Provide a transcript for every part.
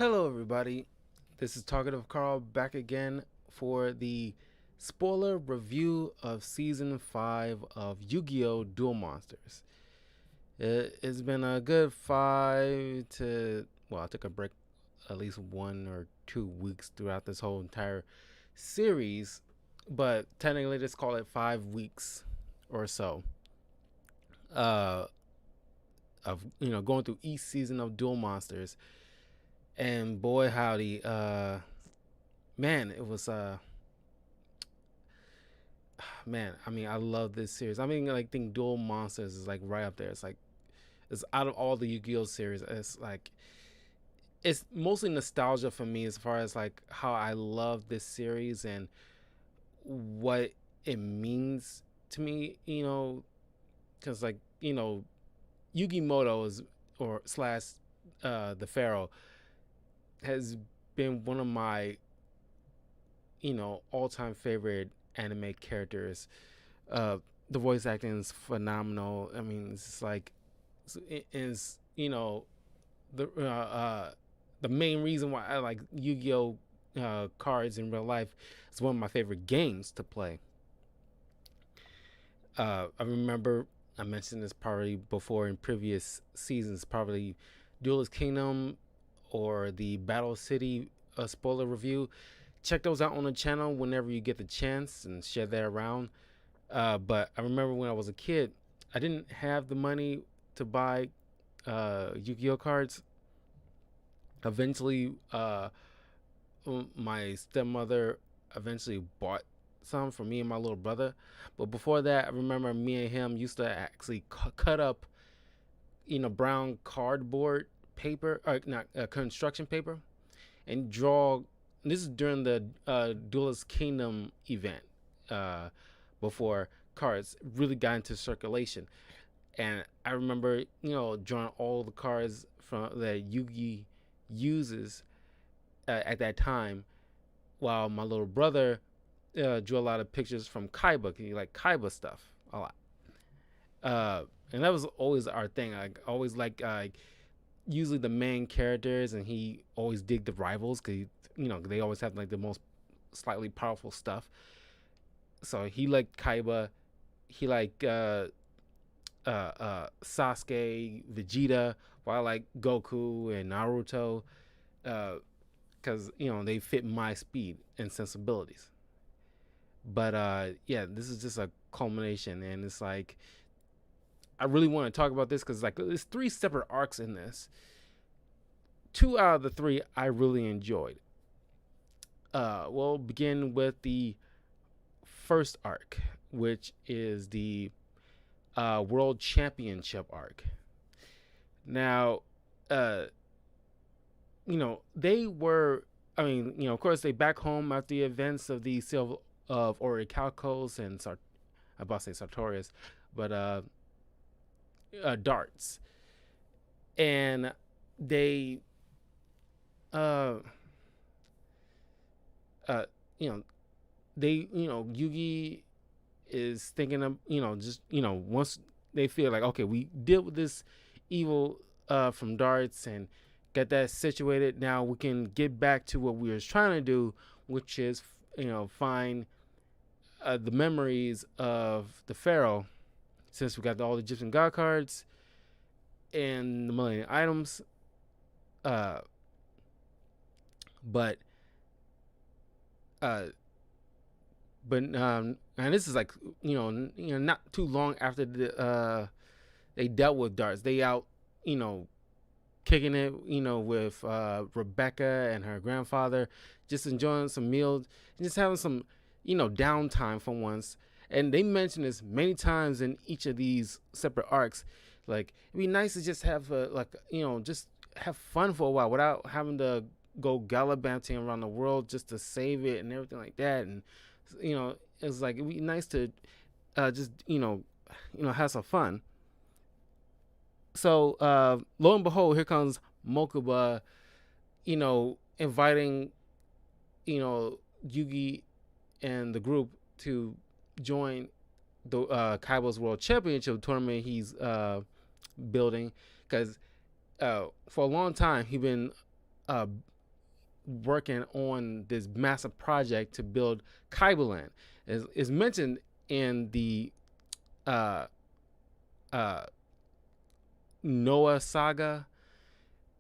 Hello, everybody. This is Talkative Carl back again for the spoiler review of Season 5 of Yu-Gi-Oh! Duel Monsters. It's been a good I took a break at least 1 or 2 weeks throughout this whole entire series, but technically let's call it 5 weeks or so uh, of going through each season of Duel Monsters. And boy, howdy, man, it was man. I mean, I love this series. I mean, like, think Duel Monsters is like right up there. It's like it's out of all the Yu-Gi-Oh series. It's mostly nostalgia for me as far as like how I love this series and what it means to me. Because like Yugi Moto is or slash the Pharaoh has been one of my all-time favorite anime characters. Uh, the voice acting is phenomenal. I mean, it's just like it is the main reason why I like Yu-Gi-Oh cards in real life. It's one of my favorite games to play. I remember I mentioned this probably before in previous seasons, probably Duelist Kingdom or the Battle City spoiler review. Check those out on the channel whenever you get the chance and share that around. But I remember when I was a kid, I didn't have the money to buy Yu-Gi-Oh cards. Eventually, my stepmother eventually bought some for me and my little brother. But before that, I remember me and him used to actually cut up, brown cardboard paper, or not construction paper, and draw. This is during the Duelist Kingdom event, before cards really got into circulation. And I remember, drawing all the cards from that Yugi uses at that time, while my little brother drew a lot of pictures from Kaiba. He liked Kaiba stuff a lot. And that was always our thing. I always like usually the main characters, and he always dig the rivals because they always have like the most slightly powerful stuff. So he liked Kaiba. He liked Sasuke, Vegeta, while I like Goku and Naruto, because they fit my speed and sensibilities. But yeah, this is just a culmination, and it's like I really want to talk about this because like there's 3 separate arcs in this. 2 out of the 3 I really enjoyed. We'll begin with the first arc, which is the World Championship arc. Now, they were. I mean, of course, they back home after the events of the Seal of Orichalcos and I'm about to say Sartorius, but darts, and they uh uh you know Yugi is thinking of just once they feel like, okay, we deal with this evil from darts and get that situated, now we can get back to what we were trying to do, which is find the memories of the Pharaoh, since we got all the Egyptian god cards and the Millennium items. Uh, but uh, and this is like not too long after they dealt with darts. They out kicking it with Rebecca and her grandfather, just enjoying some meals and just having some downtime for once. And they mention this many times in each of these separate arcs. Like, it'd be nice to just have just have fun for a while without having to go gallivanting around the world just to save it and everything like that. And it's like it'd be nice to just have some fun. So lo and behold, here comes Mokuba, inviting Yugi and the group to join the Kaiba's World Championship tournament he's building, because for a long time he's been uh, working on this massive project to build Kaibaland. Is mentioned in the uh, uh, Noah saga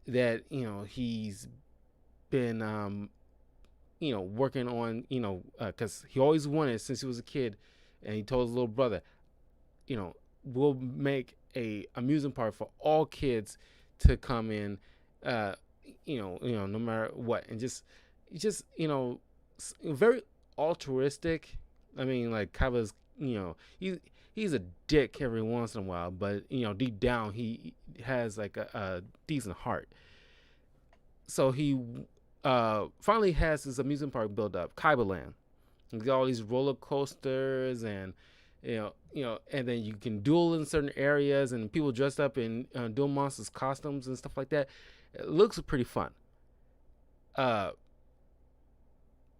that he's been working on because he always wanted since he was a kid, and he told his little brother, we'll make a amusement park for all kids to come in, uh, no matter what, and just very altruistic. I mean, like Kaiba's, he's a dick every once in a while, but deep down he has like a decent heart. So he finally has this amusement park built up, Kaibaland. You got all these roller coasters and and then you can duel in certain areas and people dressed up in Duel Monsters costumes and stuff like that. It looks pretty fun. Uh,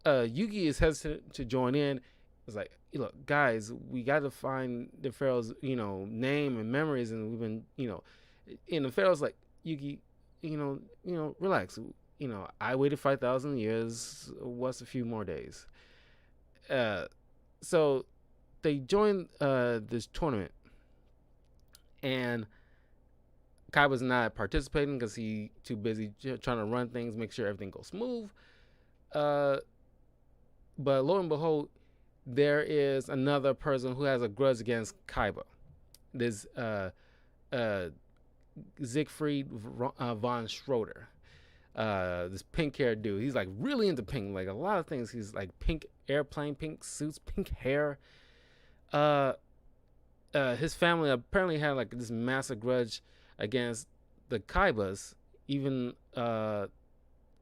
Yugi is hesitant to join in. It's like, look, guys, we got to find the Pharaoh's name and memories, and we've been and the Pharaoh's like, Yugi, relax. I waited 5,000 years. What's a few more days? So they joined this tournament, and Kai was not participating because he too busy trying to run things, make sure everything goes smooth. But lo and behold, there is another person who has a grudge against Kaiba. This Siegfried von Schroeder. This pink-haired dude. He's like really into pink. Like a lot of things. He's like pink airplane, pink suits, pink hair. His family apparently had like this massive grudge against the Kaibas, even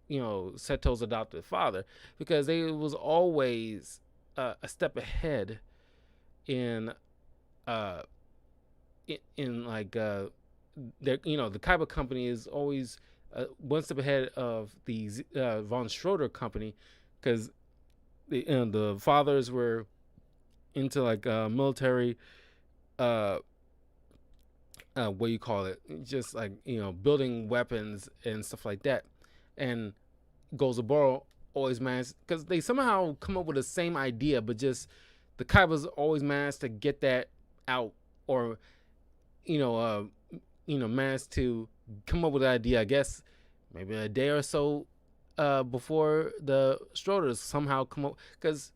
Seto's adopted father, because they was always a step ahead in like their the Kaiba company is always one step ahead of the von Schroeder company, because the fathers were into like military what do you call it, just like building weapons and stuff like that. And Gozaburo always managed, because they somehow come up with the same idea, but just the Kaibas always managed to get that out, or managed to come up with an idea, I guess maybe a day or so before the Stroders somehow come up, because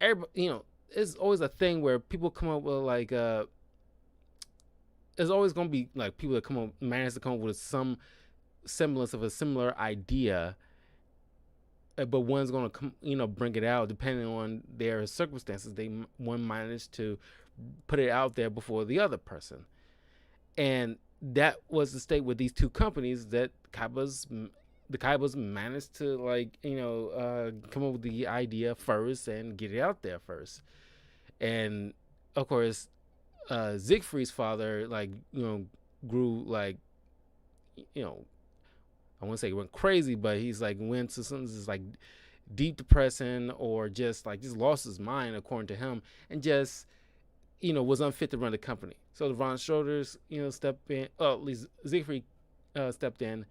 everybody, it's always a thing where people come up with like there's always going to be like people that manage to come up with some semblance of a similar idea, but one's going to come, bring it out depending on their circumstances. One managed to put it out there before the other person, and that was the state with these two companies, that the Kaibas managed to like come up with the idea first and get it out there first. And of course Siegfried's father like grew like I wouldn't say he went crazy, but he's like went to something that's like deep depression, or just lost his mind according to him, and just was unfit to run the company. So the Von Schroders stepped in, at least Siegfried stepped in,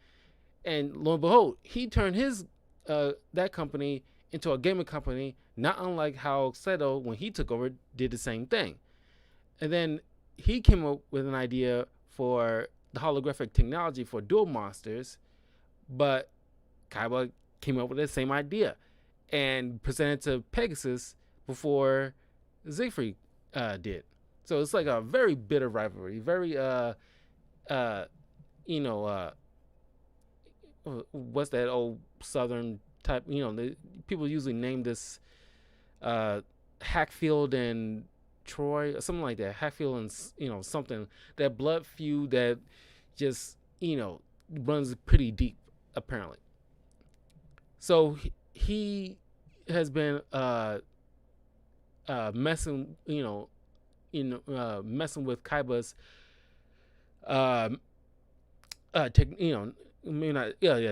and lo and behold, he turned his that company into a gaming company, not unlike how Seto, when he took over, did the same thing. And then he came up with an idea for the holographic technology for Duel Monsters, but Kaiba came up with the same idea and presented to Pegasus before Siegfried did. So it's like a very bitter rivalry, very what's that old Southern type? People usually name this Hackfield and Troy or something like that. Hackfield and something, that blood feud that just runs pretty deep apparently. So he has been messing messing with Kaiba's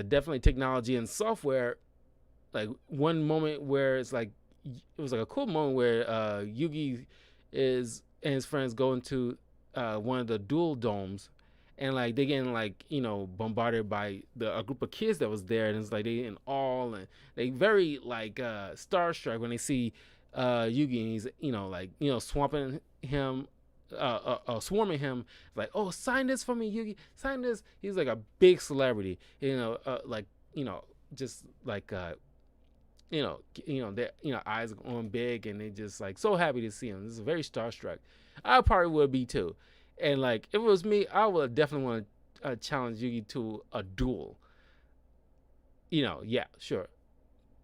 definitely technology and software. Like one moment where it's like, it was like a cool moment where Yugi and his friends go into one of the dual domes, and like they getting like bombarded by a group of kids that was there, and it's like they in awe, and they very like starstruck when they see Yugi, and he's like swamping him, swarming him, like, oh, sign this for me, Yugi, sign this. He's like a big celebrity, like just like their eyes going big, and they just like so happy to see him. This is very starstruck. I probably would be too, and like if it was me, I would definitely want to challenge Yugi to a duel. Yeah, sure.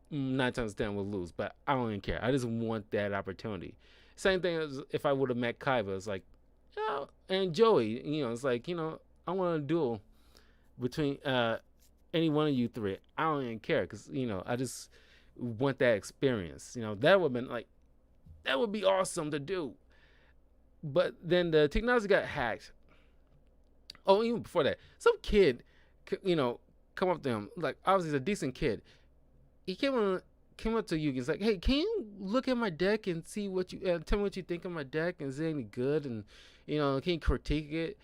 9 times 10 will lose, but I don't even care. I just want that opportunity. Same thing as if I would have met Kaiba. It's like, and Joey. It's like I want a duel between any one of you three. I don't even care because I just want that experience. That would have been like that would be awesome to do. But then the technology got hacked. Oh, even before that, some kid, come up to him like obviously he's a decent kid. He came up to Yugi. He's like, hey, can you look at my deck and see what you tell me what you think of my deck, and is it any good, and can you critique it?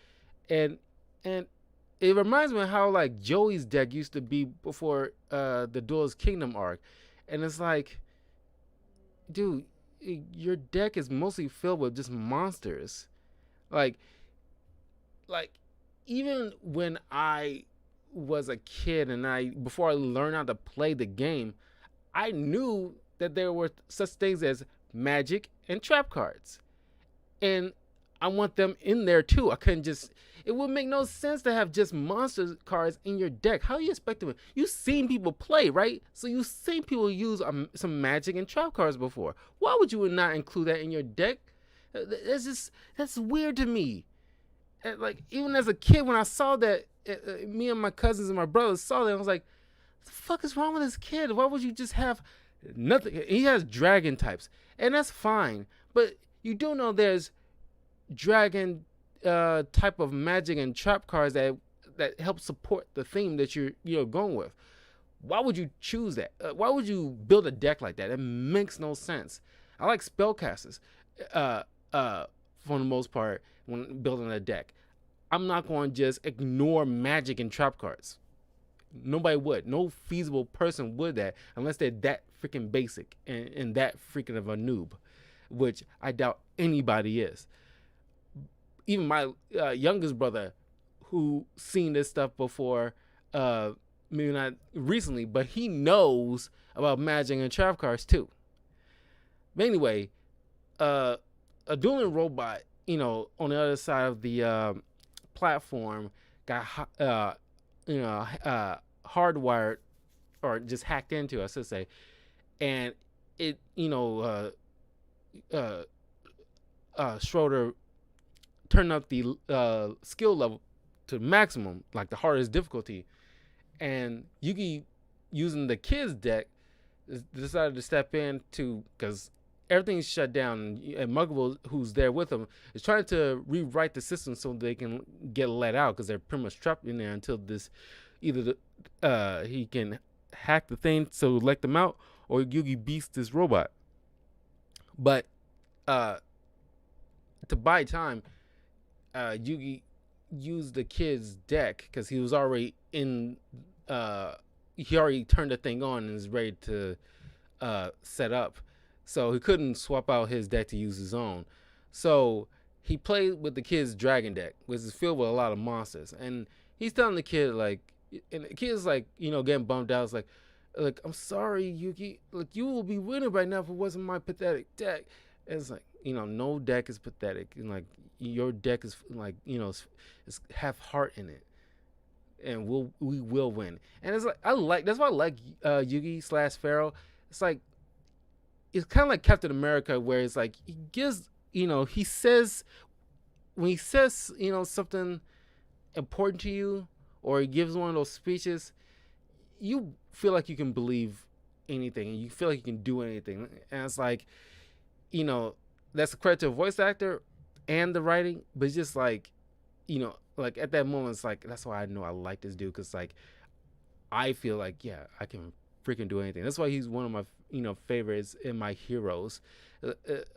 And it reminds me of how like Joey's deck used to be before the Duel's Kingdom arc, and it's like, dude, your deck is mostly filled with just monsters, like like even when I was a kid and before I learned how to play the game, I knew that there were such things as magic and trap cards, and I want them in there too. I couldn't just. It would make no sense to have just monster cards in your deck. How do you expect them? You've seen people play, right? So you've seen people use some magic and trap cards before. Why would you not include that in your deck? That's weird to me. And like even as a kid, when I saw that, me and my cousins and my brothers saw that, I was like, "What the fuck is wrong with this kid? Why would you just have nothing?" He has dragon types, and that's fine. But you do know there's dragon type of magic and trap cards that help support the theme that you're going with. Why would you choose that? Why would you build a deck like that? It makes no sense. I like spellcasters, for the most part, when building a deck. I'm not going to just ignore magic and trap cards. Nobody would. No feasible person would that unless they're that freaking basic and that freaking of a noob, which I doubt anybody is. Even my youngest brother, who seen this stuff before, maybe not recently, but he knows about magic and trap cards too. But anyway, a dueling robot, on the other side of the platform, got hardwired or just hacked into, I should say, and it Schroeder turned up the skill level to maximum, like the hardest difficulty, and Yugi, using the kids deck, decided to step in because everything's shut down, and Muggable, who's there with them, is trying to rewrite the system so they can get let out because they're pretty much trapped in there until this either he can hack the thing to let them out, or Yugi beats this robot. But to buy time, Yugi used the kid's deck because he was already in. He already turned the thing on and is ready to set up, so he couldn't swap out his deck to use his own. So he played with the kid's dragon deck, which is filled with a lot of monsters, and he's telling the kid like, and the kid's like, getting bummed out. It's like, I'm sorry, Yugi. Like, you will be winning right now if it wasn't my pathetic deck. And it's like, no deck is pathetic, and like your deck is like, it's have heart in it, and we will win. And it's like that's why I like Yugi / Pharaoh. It's like it's kind of like Captain America, where it's like he gives, he says when he says something important to you, or he gives one of those speeches, you feel like you can believe anything, and you feel like you can do anything. And it's like, that's a credit to the voice actor and the writing, but it's just like, like at that moment, it's like, that's why I know I like this dude, because like I feel like, yeah, I can freaking do anything. That's why he's one of my favorites in my heroes,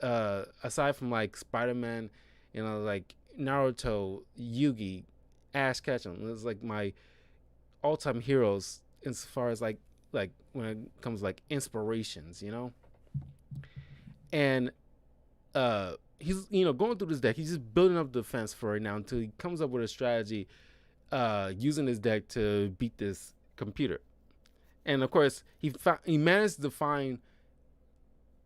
aside from like Spider-Man, like Naruto, Yugi, Ash Ketchum. It's like my all-time heroes as far as like when it comes like inspirations, And he's going through this deck. He's just building up defense for right now until he comes up with a strategy using his deck to beat this computer. And of course, he managed to find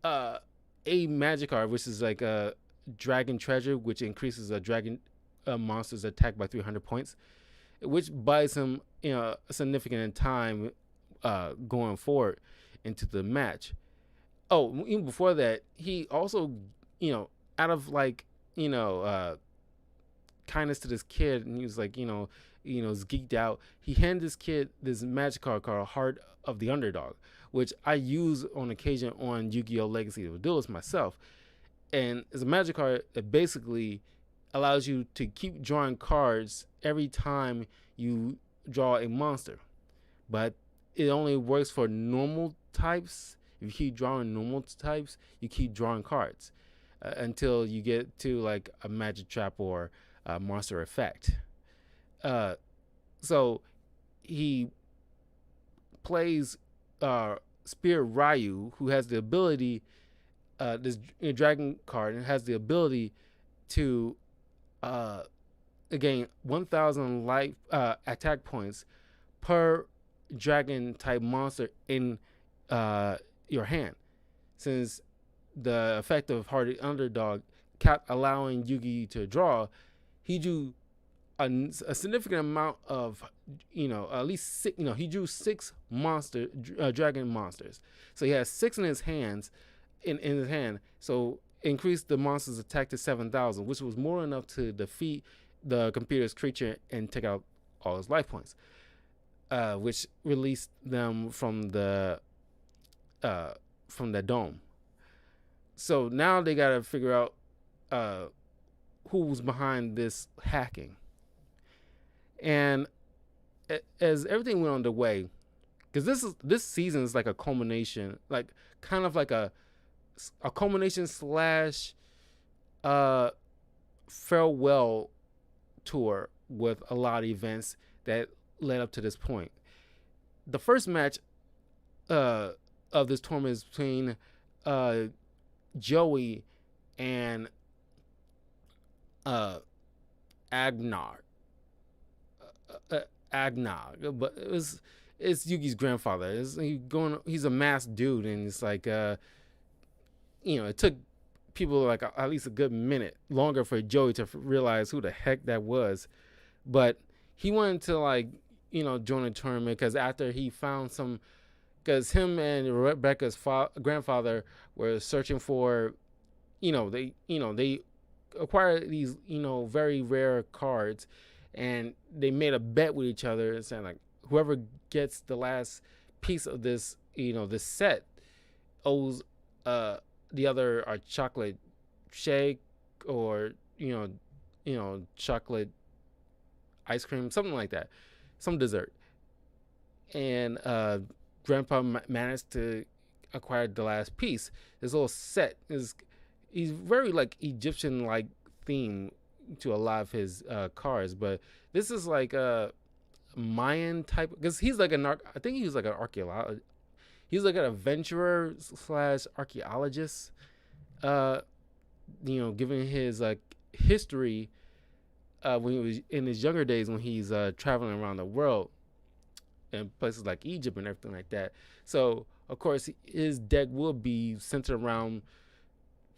a magic card, which is like a dragon treasure, which increases a dragon monster's attack by 300 points, which buys him a significant time going forward into the match. Oh, even before that, he also, out of like, kindness to this kid, and he was like, is geeked out. He handed this kid this magic card called Heart of the Underdog, which I use on occasion on Yu-Gi-Oh! Legacy of Duelist myself. And it's a magic card that basically allows you to keep drawing cards every time you draw a monster. But it only works for normal types. If you keep drawing normal types, you keep drawing cards until you get to like a magic trap or a monster effect. So he plays Spirit Ryu, who has the ability, this dragon card, and has the ability to gain 1,000 life attack points per dragon type monster in your hand. Since the effect of Heart of the Underdog kept allowing Yugi to draw, he drew a significant amount of, at least six, he drew 6 dragon monsters. So he has 6 in his hands, in his hand. So increased the monster's attack to 7,000, which was more enough to defeat the computer's creature and take out all his life points, which released them from the dome. So now they gotta figure out who's behind this hacking. And as everything went on the way, because this season is like a culmination, like kind of like a culmination slash farewell tour with a lot of events that led up to this point. The first match of this tournament is between Joey and Agnar. But it's Yugi's grandfather. He's a masked dude, and it's like it took people like at least a good minute longer for Joey to realize who the heck that was. But he wanted to join a tournament because after he found because him and Rebecca's grandfather were searching for, they acquired these, very rare cards, and they made a bet with each other and saying like, whoever gets the last piece of this, this set owes the other a chocolate shake or chocolate ice cream, something like that, some dessert. And Grandpa managed to acquire the last piece. This little set he's very like Egyptian like theme to a lot of his cards, but this is like a Mayan type, because he's like I think he's like an archaeologist. He's like an adventurer slash archaeologist. Given his like history when he was in his younger days, when he's traveling around the world in places like Egypt and everything like that. So of course his deck will be centered around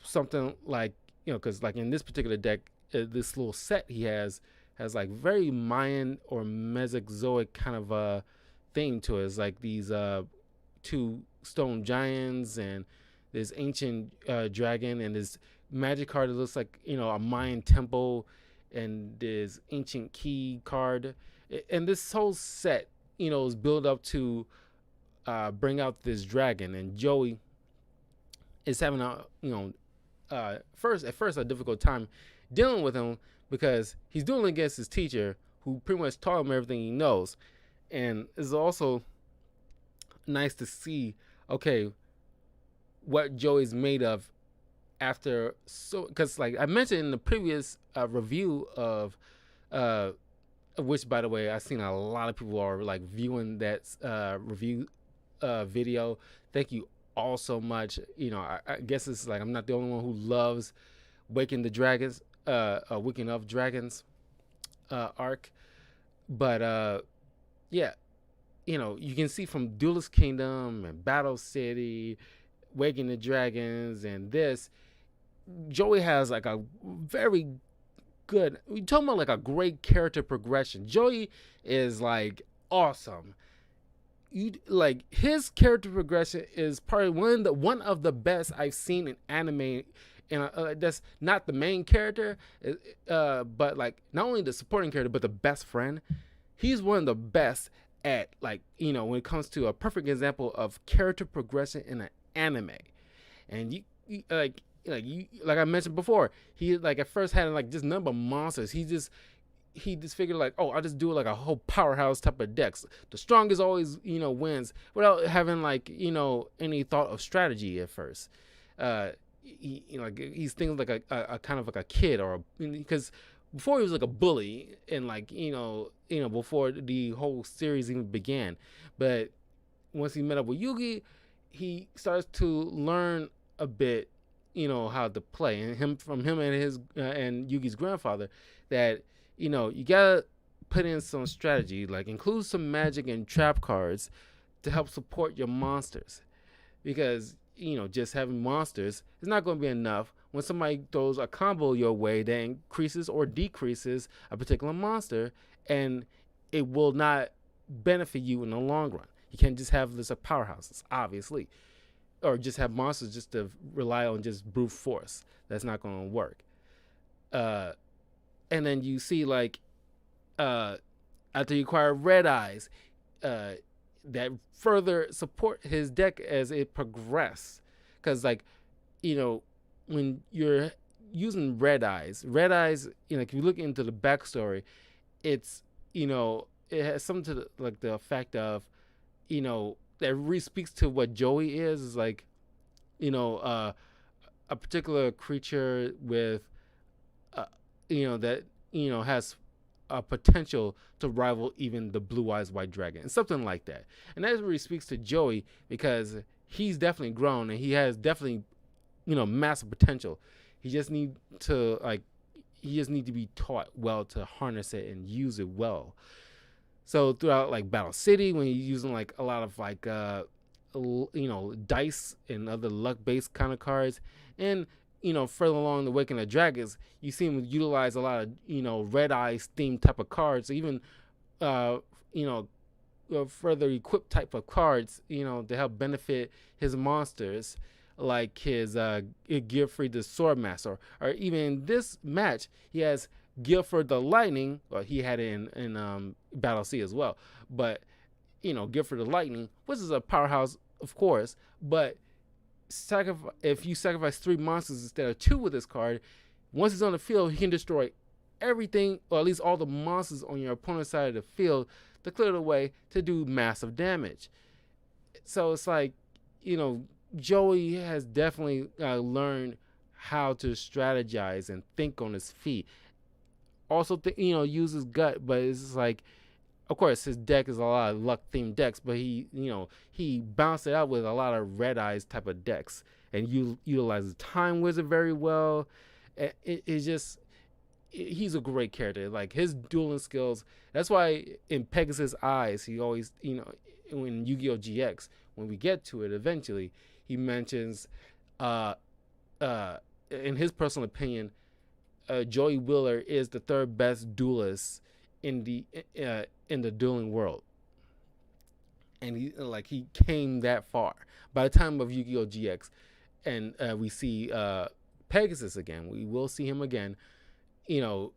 something like, because like in this particular deck, this little set he has like very Mayan or Mesozoic kind of a theme to it. It's like these 2 stone giants and this ancient dragon and this magic card that looks like a Mayan temple, and this ancient key card, and this whole set is built up to bring out this dragon. And Joey is having at first a difficult time dealing with him, because he's dueling against his teacher, who pretty much taught him everything he knows. And it's also nice to see, okay, what Joey's made of because like I mentioned in the previous review of which by the way, I've seen a lot of people are like viewing that review video. Thank you all so much. I guess it's like I'm not the only one who loves Waking the Dragons, Waking of Dragons arc, but yeah, you can see from Duelist Kingdom and Battle City, Waking the Dragons, and this, Joey has like a very good. We talking about like a great character progression. Joey is like awesome. You like his character progression is probably one of the best I've seen in anime. And that's not the main character, but like not only the supporting character, but the best friend. He's one of the best at like when it comes to a perfect example of character progression in an anime. And like I mentioned before, he like at first had like just number of monsters. He just figured like, oh, I'll just do like a whole powerhouse type of decks. The strongest always wins without having like any thought of strategy at first. He's thinking like a kind of like a kid because before he was like a bully and like before the whole series even began, but once he met up with Yugi, he starts to learn a bit how to play, and him and his and Yugi's grandfather, that you gotta put in some strategy, like include some magic and trap cards to help support your monsters, because just having monsters is not going to be enough when somebody throws a combo your way that increases or decreases a particular monster, and it will not benefit you in the long run. You can't just have this of powerhouses, obviously, or just have monsters just to rely on just brute force. That's not going to work. And then you see like after you acquire Red Eyes, that further support his deck as it progresses. Because like when you're using Red Eyes, if you look into the backstory, it's it has something to like the effect of that really speaks to what Joey is like a particular creature with that has a potential to rival even the Blue Eyes White Dragon and something like that. And that really speaks to Joey, because he's definitely grown and he has definitely massive potential. He just need to be taught well to harness it and use it well. So throughout like Battle City, when you're using like a lot of like dice and other luck based kind of cards, and further along the Waking of Dragons, you see him utilize a lot of Red Eyes themed type of cards, or even further equipped type of cards to help benefit his monsters, like his Gearfried the Swordmaster, or even in this match he has Guilford the Lightning. Well, he had it in Battle C as well, but Guilford the Lightning, which is a powerhouse, of course, but if you sacrifice 3 monsters instead of 2 with this card, once he's on the field, he can destroy everything, or at least all the monsters on your opponent's side of the field, to clear the way to do massive damage. So it's like, Joey has definitely learned how to strategize and think on his feet. Also, use his gut, but it's just like, of course, his deck is a lot of luck themed decks, but he bounced it out with a lot of Red Eyes type of decks, and utilizes Time Wizard very well. He's a great character. Like his dueling skills. That's why in Pegasus Eyes, he always in Yu-Gi-Oh GX, when we get to it eventually, he mentions in his personal opinion, Joey Wheeler is the 3rd best duelist in the dueling world, and he came that far by the time of Yu-Gi-Oh GX, and we see Pegasus again. We will see him again. You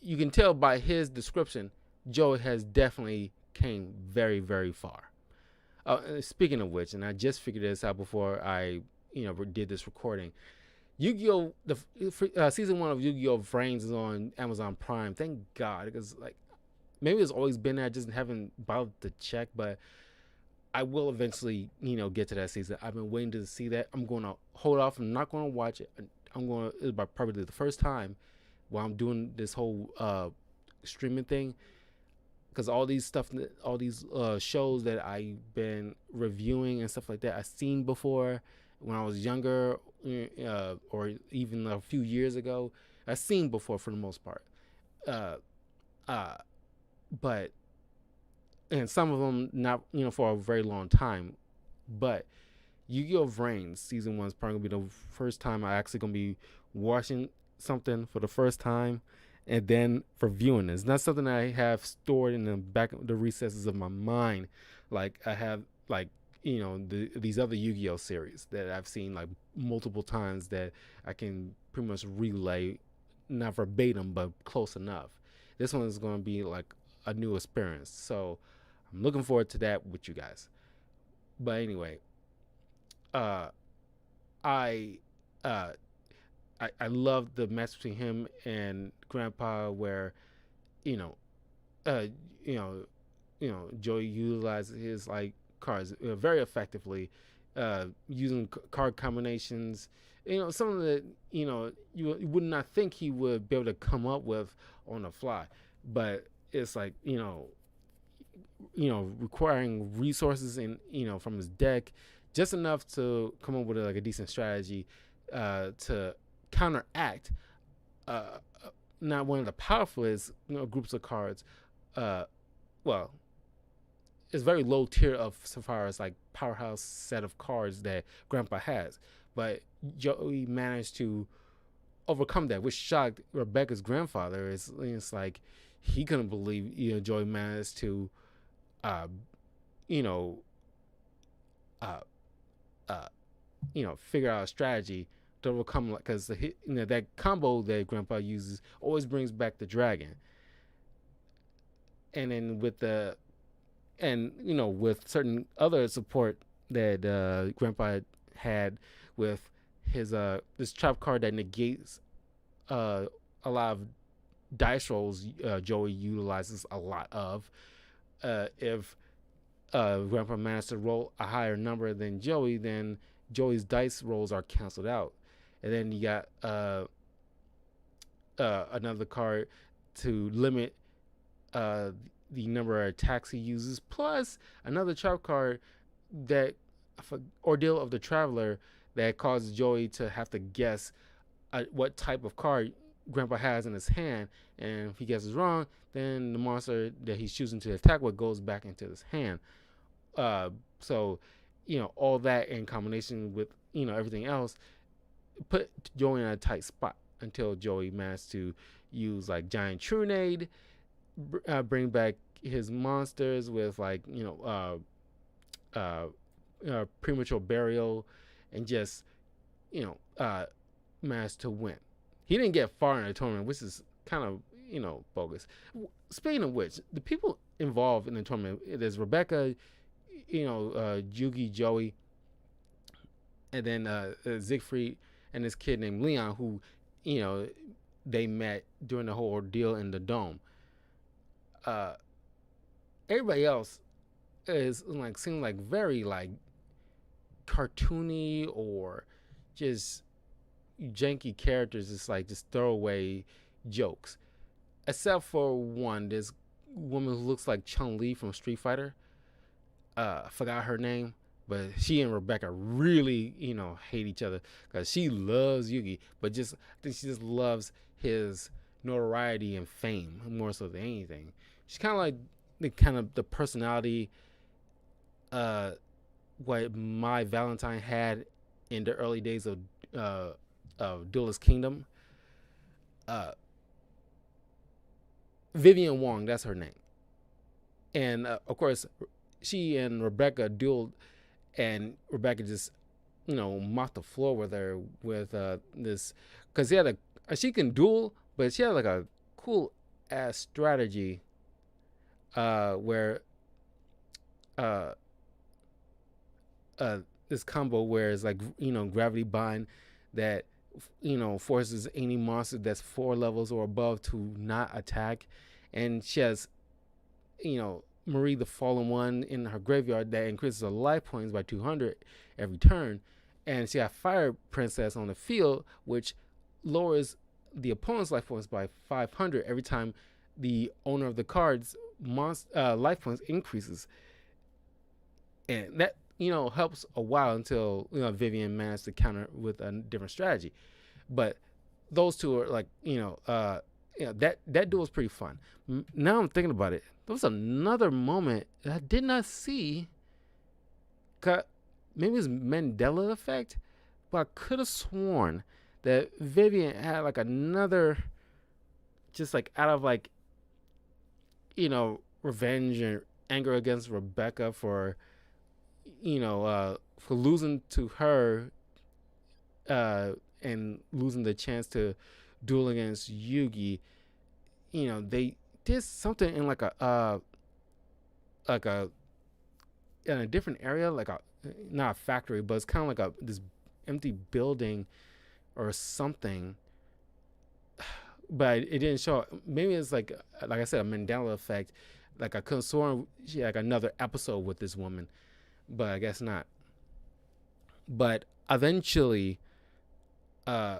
can tell by his description, Joey has definitely came very, very far. Speaking of which, and I just figured this out before I did this recording, Yu-Gi-Oh! The season 1 of Yu-Gi-Oh! Vrains is on Amazon Prime. Thank God, because like maybe it's always been there. I just haven't bothered to check, but I will eventually get to that season. I've been waiting to see that. I'm going to hold off. I'm not going to watch it. It's probably the first time while I'm doing this whole streaming thing, because all these shows that I've been reviewing and stuff like that, I've seen before when I was younger, or even a few years ago. I've seen before for the most part, uh, uh, but and some of them not for a very long time, but Yu-Gi-Oh! Vrains season 1 is probably gonna be the first time I actually gonna be watching something for the first time, and then reviewing it. It's not something I have stored in the back of the recesses of my mind, like I have like these other Yu-Gi-Oh! Series that I've seen like multiple times that I can pretty much relay, not verbatim but close enough. This one is gonna be like a new experience, so I'm looking forward to that with you guys. But anyway, uh, I uh, I love the match between him and Grandpa, where you know, uh, you know, Joey utilizes his like cards very effectively, using card combinations. Something that you would not think he would be able to come up with on the fly, but it's like requiring resources in from his deck, just enough to come up with like a decent strategy to counteract uh, not one of the powerfulest groups of cards. Uh, well, it's very low tier of so far as like powerhouse set of cards that Grandpa has, but Joey managed to overcome that, which shocked Rebecca's grandfather. It's like he couldn't believe Joey managed to uh, you know uh, uh, figure out a strategy to overcome, like, because that combo that Grandpa uses always brings back the dragon, and then with certain other support that Grandpa had with his this trap card that negates a lot of dice rolls. Joey utilizes a lot of. If Grandpa managed to roll a higher number than Joey, then Joey's dice rolls are canceled out. And then you got another card to limit the number of attacks he uses, plus another trap card that Ordeal of the Traveler that causes Joey to have to guess what type of card Grandpa has in his hand, and if he guesses wrong, then the monster that he's choosing to attack with goes back into his hand. So all that in combination with everything else put Joey in a tight spot until Joey managed to use like Giant Trunade, bring back his monsters with like premature burial, and just managed to win. He didn't get far in the tournament, which is kind of bogus. Speaking of which, the people involved in the tournament, there's Rebecca, Yugi, Joey, and then Siegfried and this kid named Leon, who they met during the whole ordeal in the dome. Everybody else is like seemed like very like cartoony or just janky characters. It's like just throwaway jokes, except for one. This woman who looks like Chun-Li from Street Fighter. I forgot her name, but she and Rebecca really hate each other because she loves Yugi, but I think she just loves his notoriety and fame more so than anything. She's kind of like the personality what my Valentine had in the early days of Duelist Kingdom. Vivian Wong, that's her name, and of course she and Rebecca dueled, and Rebecca just mopped the floor with her with this, because she can duel, but she had like a cool ass strategy where this combo where it's like gravity bind that forces any monster that's 4 levels or above to not attack, and she has Marie the Fallen One in her graveyard that increases her life points by 200 every turn, and she has Fire Princess on the field, which lowers the opponent's life points by 500 every time the owner of the cards life points increases, and that helps a while until Vivian managed to counter with a different strategy. But those two are like that duel was pretty fun. Now I'm thinking about it. There was another moment that I did not see. Maybe it's Mandela effect, but I could have sworn that Vivian had like another, just like out of like revenge and anger against Rebecca for losing to her and losing the chance to duel against Yugi. They did something in like a in a different area, like a not a factory, but it's kind of like this empty building or something. But it didn't show. Maybe it's like I said, a Mandela effect. Like I could have sworn she had like another episode with this woman, but I guess not. But eventually, uh,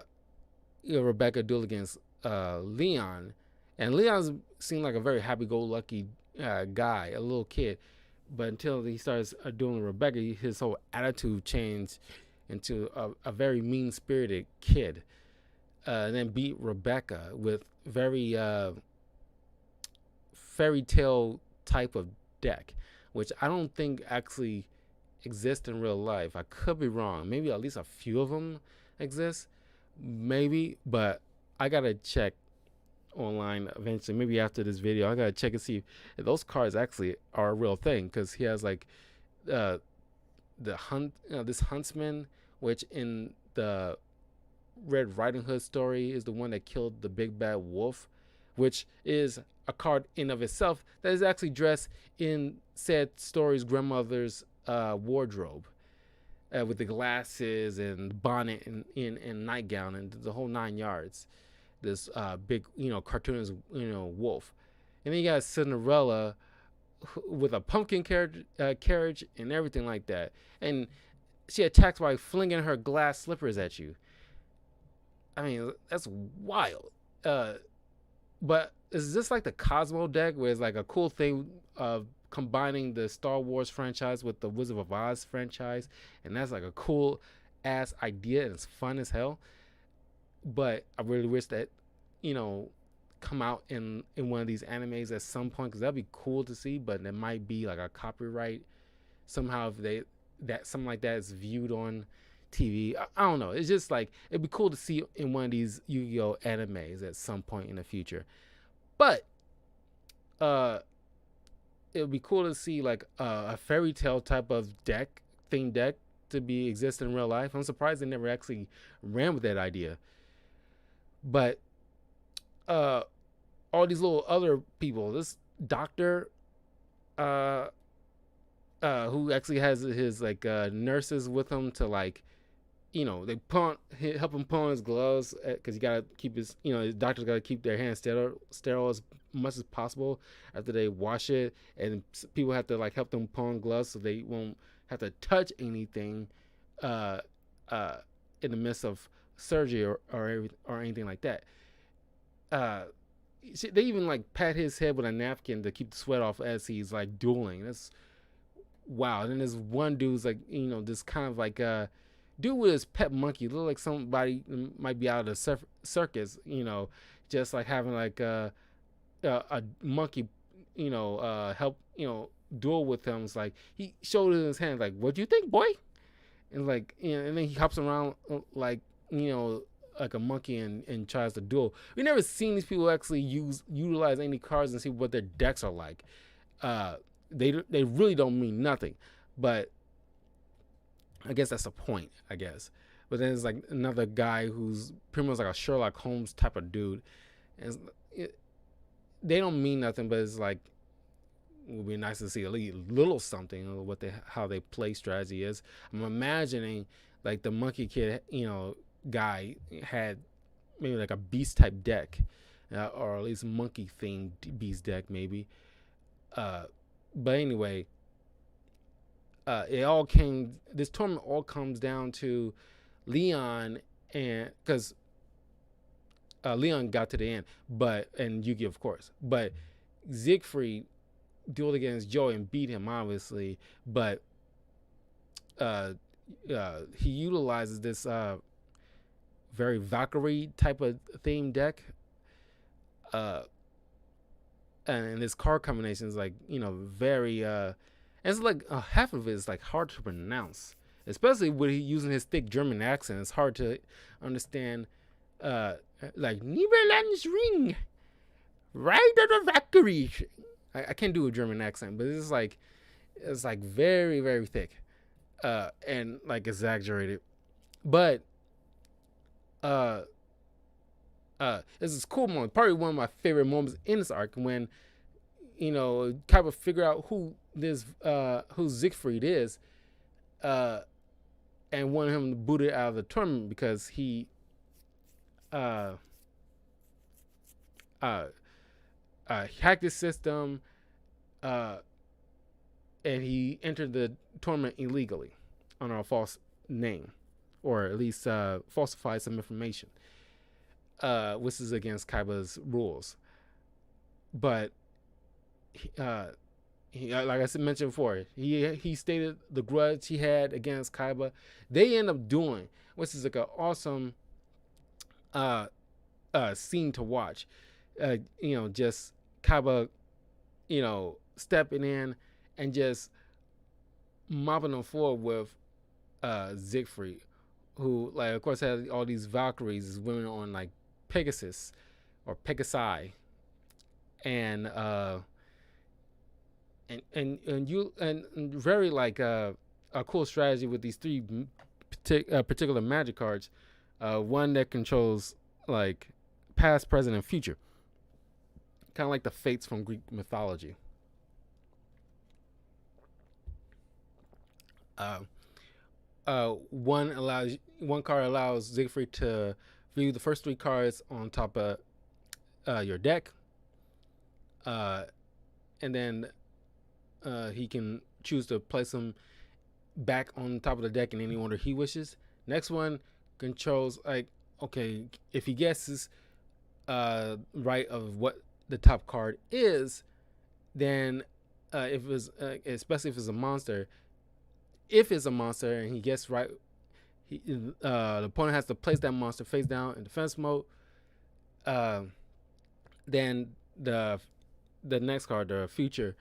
Rebecca dueled against Leon, and Leon seemed like a very happy-go-lucky guy, a little kid. But until he starts dueling Rebecca, his whole attitude changed into a very mean-spirited kid. And then beat Rebecca with very fairy tale type of deck, which I don't think actually exist in real life. I could be wrong. Maybe at least a few of them exist. Maybe, but I gotta check online eventually. Maybe after this video, I gotta check and see if those cards actually are a real thing. Because he has like this huntsman, which in the Red Riding Hood story is the one that killed the big bad wolf, which is a card in of itself that is actually dressed in said story's grandmother's wardrobe, with the glasses and bonnet and nightgown and the whole 9 yards. This big cartoonist wolf, and then you got Cinderella with a pumpkin carriage and everything like that, and she attacks by flinging her glass slippers at you. I mean, that's wild. But is this like the Cosmo deck, where it's like a cool thing of combining the Star Wars franchise with the Wizard of Oz franchise, and that's like a cool ass idea and it's fun as hell. But I really wish that come out in one of these animes at some point, because that'd be cool to see. But there might be like a copyright somehow if something like that is viewed on TV. I don't know. It's just like it'd be cool to see in one of these Yu-Gi-Oh animes at some point in the future. But it would be cool to see like a fairy tale type of theme deck to be exist in real life. I'm surprised they never actually ran with that idea. But all these little other people, this doctor who actually has his like nurses with him to like they help him put on his gloves, because you gotta keep his doctors gotta keep their hands sterile as much as possible after they wash it, and people have to like help them put on gloves so they won't have to touch anything in the midst of surgery or anything like that. They even like pat his head with a napkin to keep the sweat off as he's like dueling. That's wow. And then there's one dude's like this kind of like dude with his pet monkey, look like somebody might be out of the circus, just like having like a monkey, help, duel with him. It's like he showed it in his hand, like, what do you think, boy? And like, and then he hops around like, like a monkey and tries to duel. We never seen these people actually utilize any cards and see what their decks are like. They really don't mean nothing, but I guess that's the point, I guess. But then there's like another guy who's pretty much like a Sherlock Holmes type of dude. And they don't mean nothing, but it's like, it would be nice to see a little something of how they play strategy is. I'm imagining like the Monkey Kid, guy had maybe like a beast type deck, or at least monkey themed beast deck maybe. But anyway, this tournament all comes down to Leon, and because Leon got to the end, and Yugi of course, but Siegfried dueled against Joey and beat him obviously, but uh, he utilizes this very Valkyrie type of theme deck, uh, and his card combination is like very it's like half of it is like hard to pronounce, especially with he using his thick German accent. It's hard to understand. Uh, like Nibelung's Ring, right of the Valkyrie. I can't do a German accent, but it's like very very thick, and like exaggerated. But uh, it's this cool moment. Probably one of my favorite moments in this arc when kind of figure out who Siegfried is, and want him booted out of the tournament because he uh uh hacked his system, uh and he entered the tournament illegally under a false name, or at least falsified some information, which is against Kaiba's rules. But like I mentioned before, he stated the grudge he had against Kaiba. They end up doing, which is like an awesome scene to watch. Just Kaiba, stepping in and just mopping them forward with Siegfried, who, like, of course, has all these Valkyries, these women on like Pegasus or Pegasi, and very like a cool strategy with these three particular magic cards. One that controls like past, present, and future, kind of like the fates from Greek mythology. One card allows Siegfried to view the first three cards on top of your deck, and then he can choose to place them back on top of the deck in any order he wishes. Next one controls, like, okay, if he guesses right of what the top card is, then if it's especially if it's a monster, and he gets right, the opponent has to place that monster face down in defense mode. Then the next card, the future,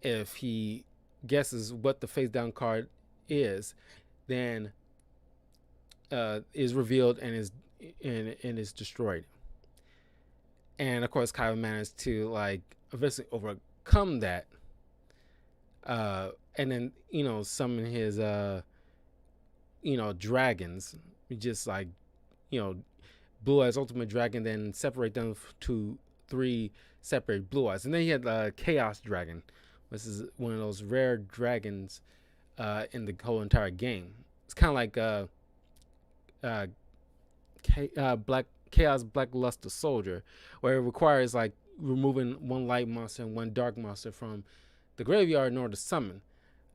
if he guesses what the face down card is, then is revealed and is destroyed. And of course, Kaiba managed to like eventually overcome that, and then summon his dragons, just like Blue Eyes Ultimate Dragon, then separate them to 3 separate Blue Eyes, and then he had Chaos Dragon, which is one of those rare dragons in the whole entire game. It's kind of like Black Chaos Blackluster Soldier, where it requires like removing 1 light monster and 1 dark monster from the graveyard in order to summon,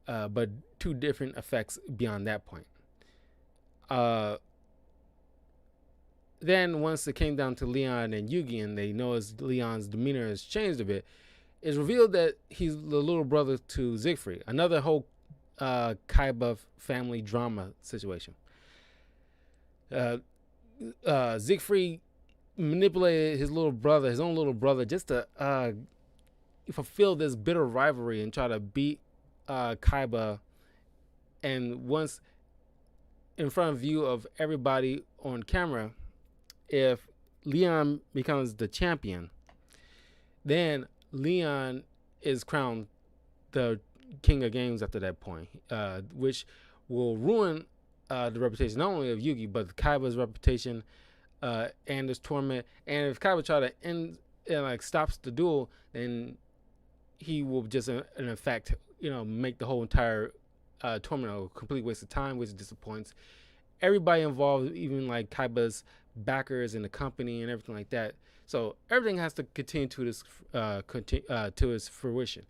but 2 different effects beyond that point. Then once it came down to Leon and Yugi, and they noticed Leon's demeanor has changed a bit, it's revealed that he's the little brother to Siegfried. Another whole Kaiba family drama situation. Siegfried manipulated his own little brother, just to fulfill this bitter rivalry and try to beat Kaiba. And once in front of view of everybody on camera, if Leon becomes the champion, then Leon is crowned the king of games after that point, which will ruin the reputation not only of Yugi but Kaiba's reputation and this tournament. And if Kaiba try to end and like stops the duel, then he will just in effect make the whole entire tournament a complete waste of time, which disappoints everybody involved, even like Kaiba's backers and the company and everything like that. So everything has to continue to its fruition.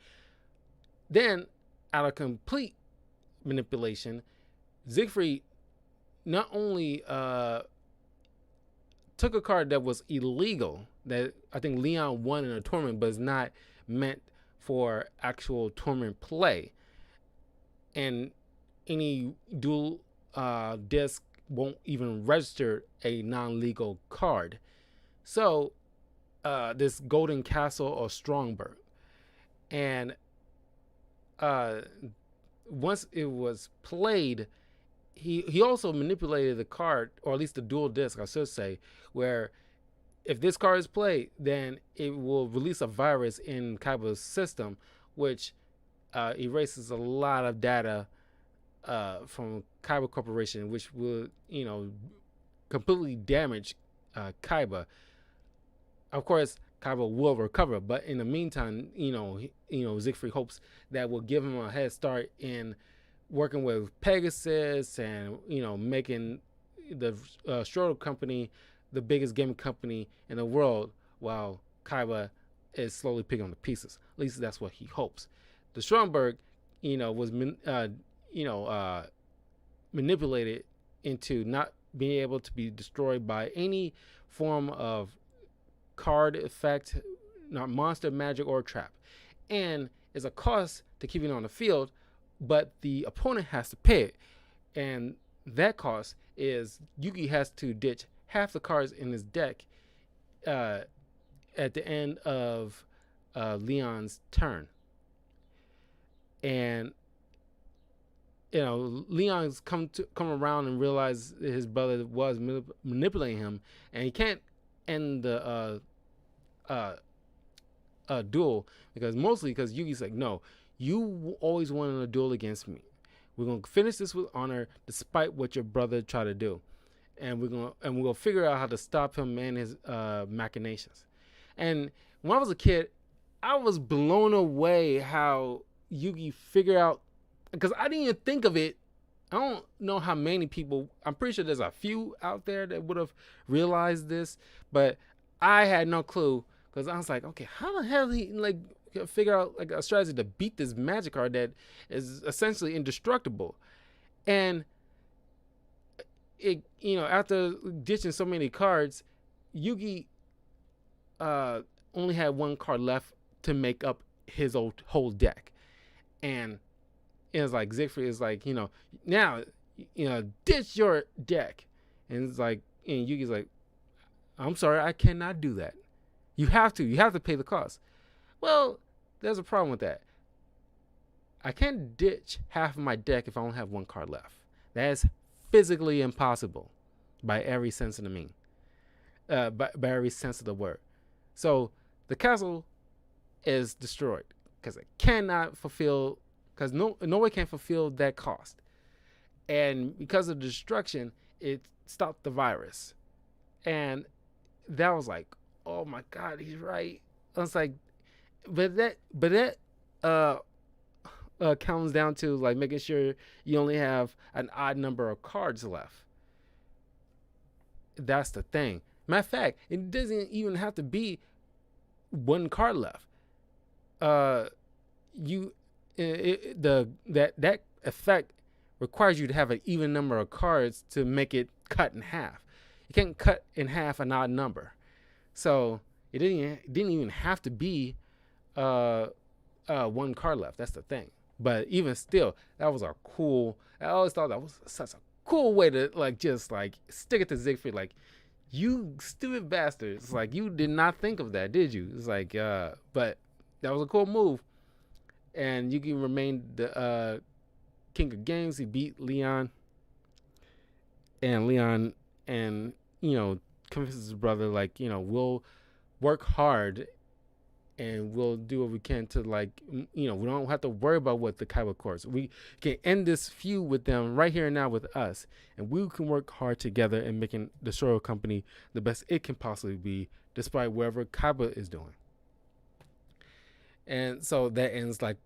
Then, out of complete manipulation, Siegfried not only took a card that was illegal, that I think Leon won in a tournament, but is not meant for actual tournament play, and any dual disc won't even register a non-legal card. So this Golden Castle or Strongberg, and uh, once it was played, he also manipulated the card, or at least the dual disc, I should say, where if this card is played, then it will release a virus in Kaiba's system, which erases a lot of data from Kaiba Corporation, which will, completely damage Kaiba. Of course, Kaiba will recover, but in the meantime, Siegfried hopes that will give him a head start in working with Pegasus and making the Schroeder company the biggest gaming company in the world, while Kaiba is slowly picking up the pieces. At least that's what he hopes. The Stromberg, was manipulated into not being able to be destroyed by any form of card effect, not monster, magic, or trap, and is a cost to keeping it on the field, but the opponent has to pay it, and that cost is Yugi has to ditch half the cards in his deck at the end of Leon's turn. And Leon's come around and realize his brother was manipulating him, and he can't end the duel because Yugi's like, no, you always wanted a duel against me. We're gonna finish this with honor, despite what your brother tried to do, and we're gonna figure out how to stop him and his machinations. And when I was a kid, I was blown away how Yugi figured out, because I didn't even think of it. I don't know how many people, I'm pretty sure there's a few out there that would have realized this, but I had no clue, because I was like, okay, how the hell did he figure out a strategy to beat this magic card that is essentially indestructible? And it, after ditching so many cards, Yugi only had one card left to make up his whole deck. And it was like Siegfried is like, now, ditch your deck. And it's like, and Yugi's like, I'm sorry, I cannot do that. You have to pay the cost. Well, there's a problem with that. I can't ditch half of my deck if I only have one card left. That is physically impossible by every sense of the mean. By every sense of the word. So the castle is destroyed because it cannot fulfill, because no one can fulfill that cost. And because of the destruction, it stopped the virus. And that was like, oh my God, he's right. I was like, but that comes down to making sure you only have an odd number of cards left. That's the thing. Matter of fact, it doesn't even have to be one card left. That effect requires you to have an even number of cards to make it cut in half. You can't cut in half an odd number. So it didn't even have to be one card left. That's the thing. But even still, that was a cool. I always thought that was such a cool way to just stick it to Siegfried. You stupid bastards! You did not think of that, did you? It's but that was a cool move. And Yugi remained the king of games. He beat Leon, and convinces his brother we'll work hard and we'll do what we can to we don't have to worry about what the Kaiba courts. We can end this feud with them right here and now with us, and we can work hard together in making the Shoro company the best it can possibly be, despite whatever Kaiba is doing. And so that ends that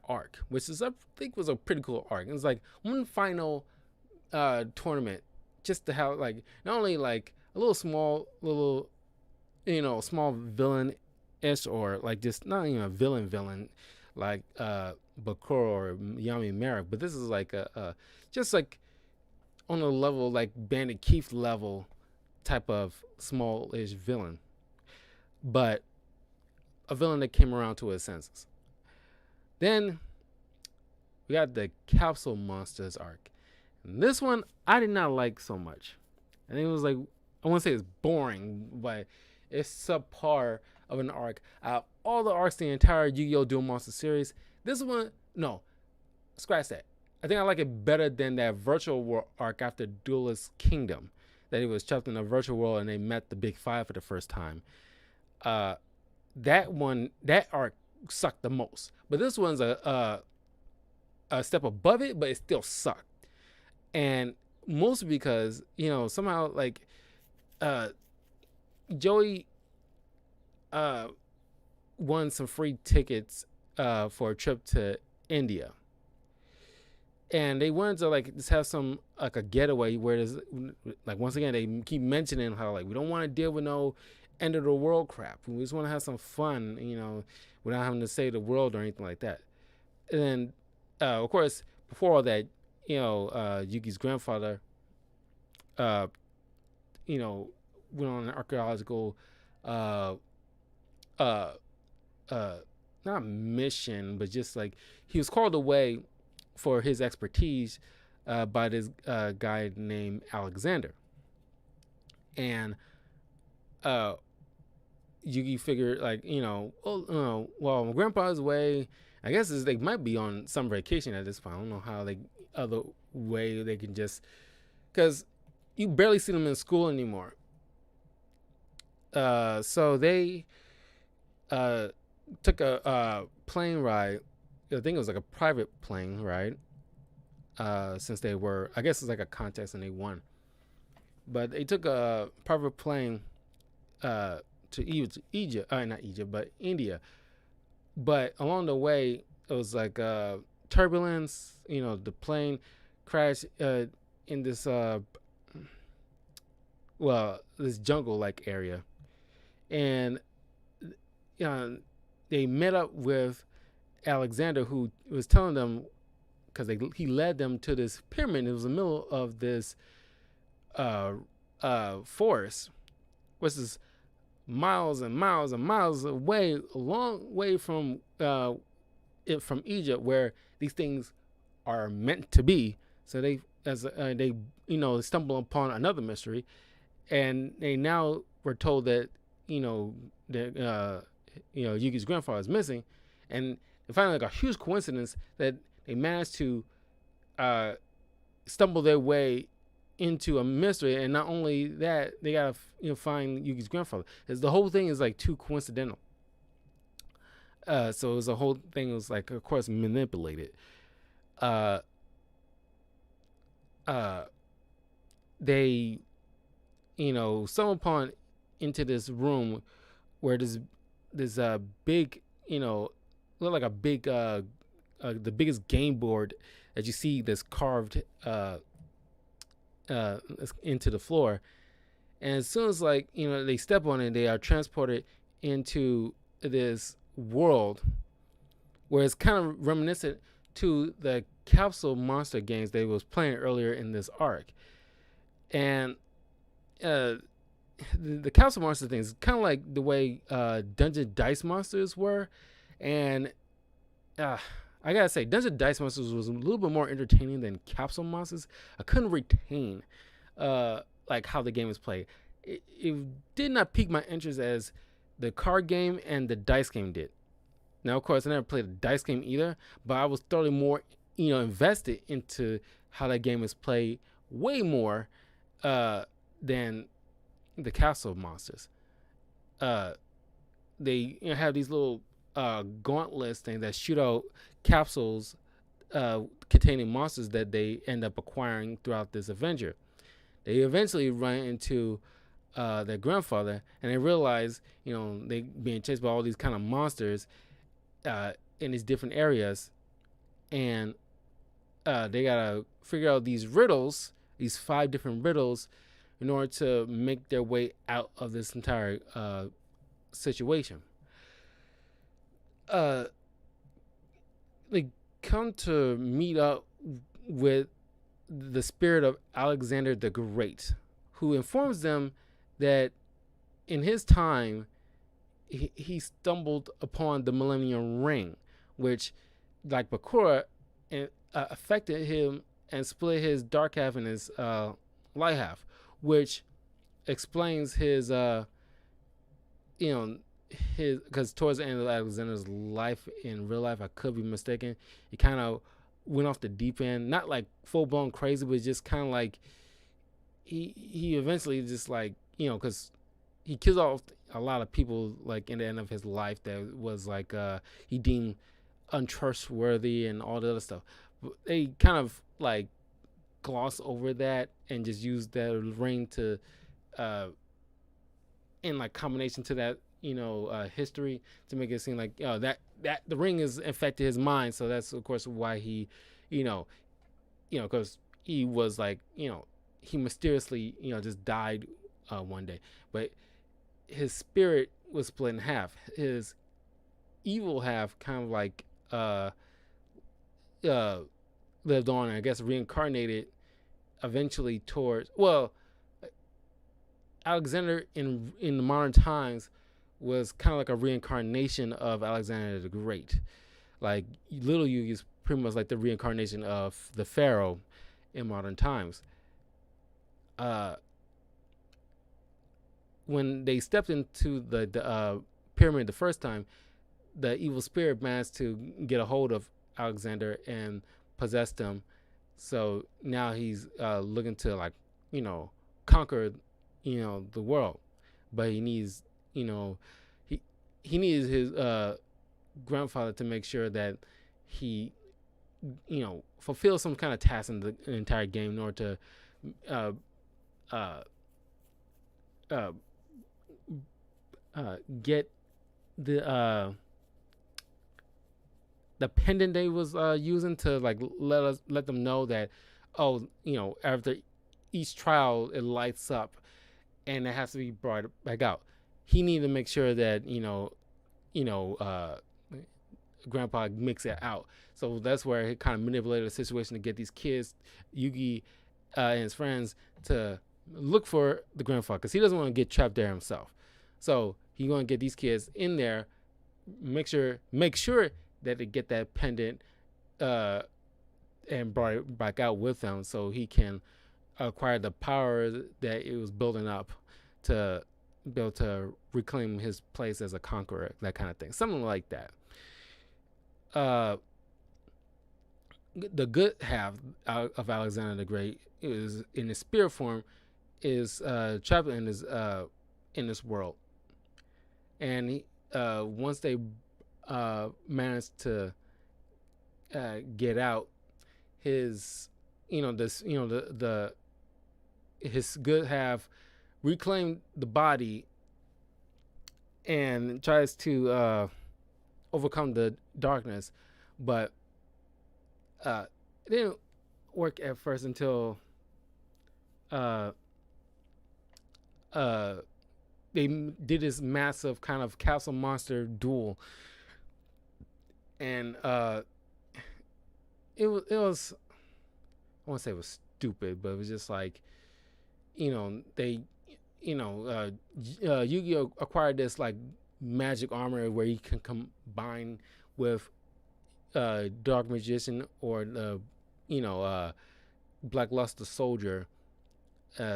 arc, which is I think was a pretty cool arc. It's one final tournament, just to have not only a little small villain-ish, or just not even a villain like Bakura or Yami Merrick, but this is just on a level Bandit Keith level type of smallish villain, but a villain that came around to his senses. Then we got the Capsule Monsters arc. And this one I did not like so much. I think it was like, I want to say it's boring, but it's subpar of an arc. Out of all the arcs, the entire Yu-Gi-Oh! Duel Monster series, this one, no, scratch that. I think I like it better than that virtual world arc after Duelist Kingdom, that he was trapped in a virtual world and they met the Big Five for the first time. That arc sucked the most. But this one's a step above it, but it still sucked. And mostly because, somehow like Joey won some free tickets for a trip to India. And they wanted to like just have some like a getaway where there's like, once again, they keep mentioning how like we don't want to deal with no end of the world crap. We just want to have some fun, without having to save the world or anything like that. And then of course, before all that, Yugi's grandfather went on an archaeological not mission, but just like he was called away for his expertise by this guy named Alexander. And Yugi figured like, well, my grandpa's away. I guess they might be on some vacation at this point. I don't know how other way they can just, because you barely see them in school anymore. So they took a plane ride. I think it was like a private plane ride. Since they were, I guess it's like a contest and they won. But they took a private plane to Egypt, not Egypt, but India. But along the way, it was like turbulence. The plane crashed in this this jungle-like area, and they met up with Alexander, who was telling them, because he led them to this pyramid. It was in the middle of this forest, which is miles and miles and miles away, a long way from Egypt, where these things are meant to be. So they stumble upon another mystery, and they now were told that Yugi's grandfather is missing, and they find like a huge coincidence that they managed to stumble their way into a mystery, and not only that, they gotta find Yugi's grandfather. Because the whole thing is like too coincidental. So it was the whole thing was like, of course, manipulated. They, stumble upon into this room where this big, look like a big the biggest game board that you see that's carved into the floor. And as soon as they step on it, they are transported into this world where it's kind of reminiscent to the Capsule Monster games they was playing earlier in this arc. And the Capsule Monster thing is kind of like the way Dungeon Dice Monsters were. And I gotta say, Dungeon Dice Monsters was a little bit more entertaining than Capsule Monsters. I couldn't retain like how the game was played. It did not pique my interest as the card game and the dice game did. Now, of course, I never played a dice game either, but I was thoroughly more, invested into how that game is played way more than the Capsule Monsters. They have these little gauntlets things that shoot out capsules containing monsters that they end up acquiring throughout this adventure. They eventually run into their grandfather, and they realize, they being chased by all these kind of monsters in these different areas, and they gotta figure out these riddles, these 5 different riddles, in order to make their way out of this entire situation. They come to meet up with the spirit of Alexander the Great, who informs them that in his time he stumbled upon the Millennium Ring, which, like Bakura, affected him and split his dark half and his light half, which explains his you know his, because towards the end of Alexander's life in real life, I could be mistaken, he kind of went off the deep end, not like full blown crazy, but just kind of like he eventually just like, because he kills off a lot of people like in the end of his life that was like he deemed untrustworthy and all the other stuff. They kind of like gloss over that and just use that ring to in like combination to that history to make it seem like that the ring has affected his mind. So that's of course why he because he was like he mysteriously just died one day, but his spirit was split in half. His evil half kind of like lived on and I guess reincarnated eventually towards, well, Alexander in the modern times was kind of like a reincarnation of Alexander the Great. Like Little Yugi is pretty much like the reincarnation of the Pharaoh in modern times. When they stepped into the pyramid the first time, the evil spirit managed to get a hold of Alexander and possessed him. So now he's looking to like conquer the world, but he needs he needs his grandfather to make sure that he fulfills some kind of task in the entire game in order to get the pendant they was using to like let them know that after each trial it lights up and it has to be brought back out. He needed to make sure that grandpa mix it out. So that's where he kind of manipulated the situation to get these kids, Yugi and his friends, to look for the grandfather because he doesn't want to get trapped there himself. So he's going to get these kids in there, make sure that they get that pendant and brought it back out with them so he can acquire the power that it was building up to be able to reclaim his place as a conqueror, that kind of thing. Something like that. The good half of Alexander the Great is in his spirit form is trapped in this world, and he, once they managed to get out, his his good half reclaimed the body and tries to overcome the darkness, but it didn't work at first until they did this massive kind of Capsule Monster duel, and it was I won't say it was stupid, but it was just like they Yu-Gi-Oh acquired this like magic armor where you can combine with Dark Magician or the Black Luster Soldier,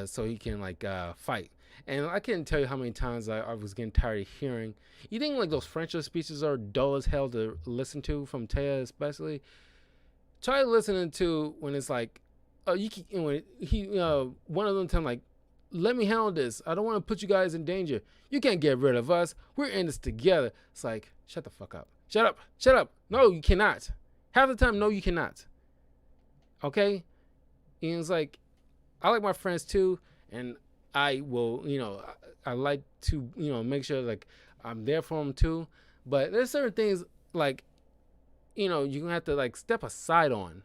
so he can like fight. And I can't tell you how many times I was getting tired of hearing. You think like those French speeches are dull as hell to listen to from Taya, especially? Try listening to when it's like, when he one of them tell him like, let me handle this. I don't want to put you guys in danger. You can't get rid of us. We're in this together. It's like, shut the fuck up. Shut up. Shut up. No, you cannot. Half the time, no, you cannot. Okay? And it's like, I like my friends too, and I will, I like to, make sure like I'm there for them too. But there's certain things like, you're gonna have to like step aside on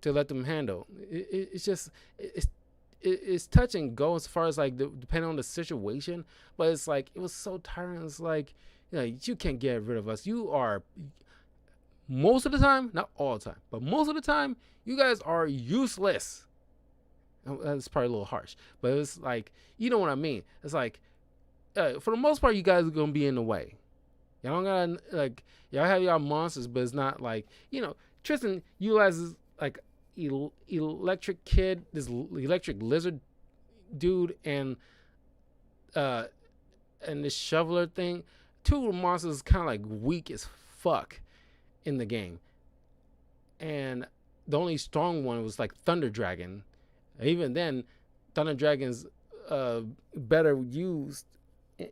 to let them handle. It's just, it's touch and go as far as like depending on the situation. But it's like, it was so tiring. It's like, you can't get rid of us. You are, most of the time, not all the time, but most of the time, you guys are useless. That's probably a little harsh, but it's like, you know what I mean. It's like, for the most part, you guys are gonna be in the way. Y'all don't gotta like, y'all have y'all monsters, but it's not like, Tristan utilizes like electric kid, this electric lizard dude, uh and this shoveler thing. Two of the monsters kind of like weak as fuck in the game, and the only strong one was like Thunder Dragon. Even then, Thunder Dragon's better used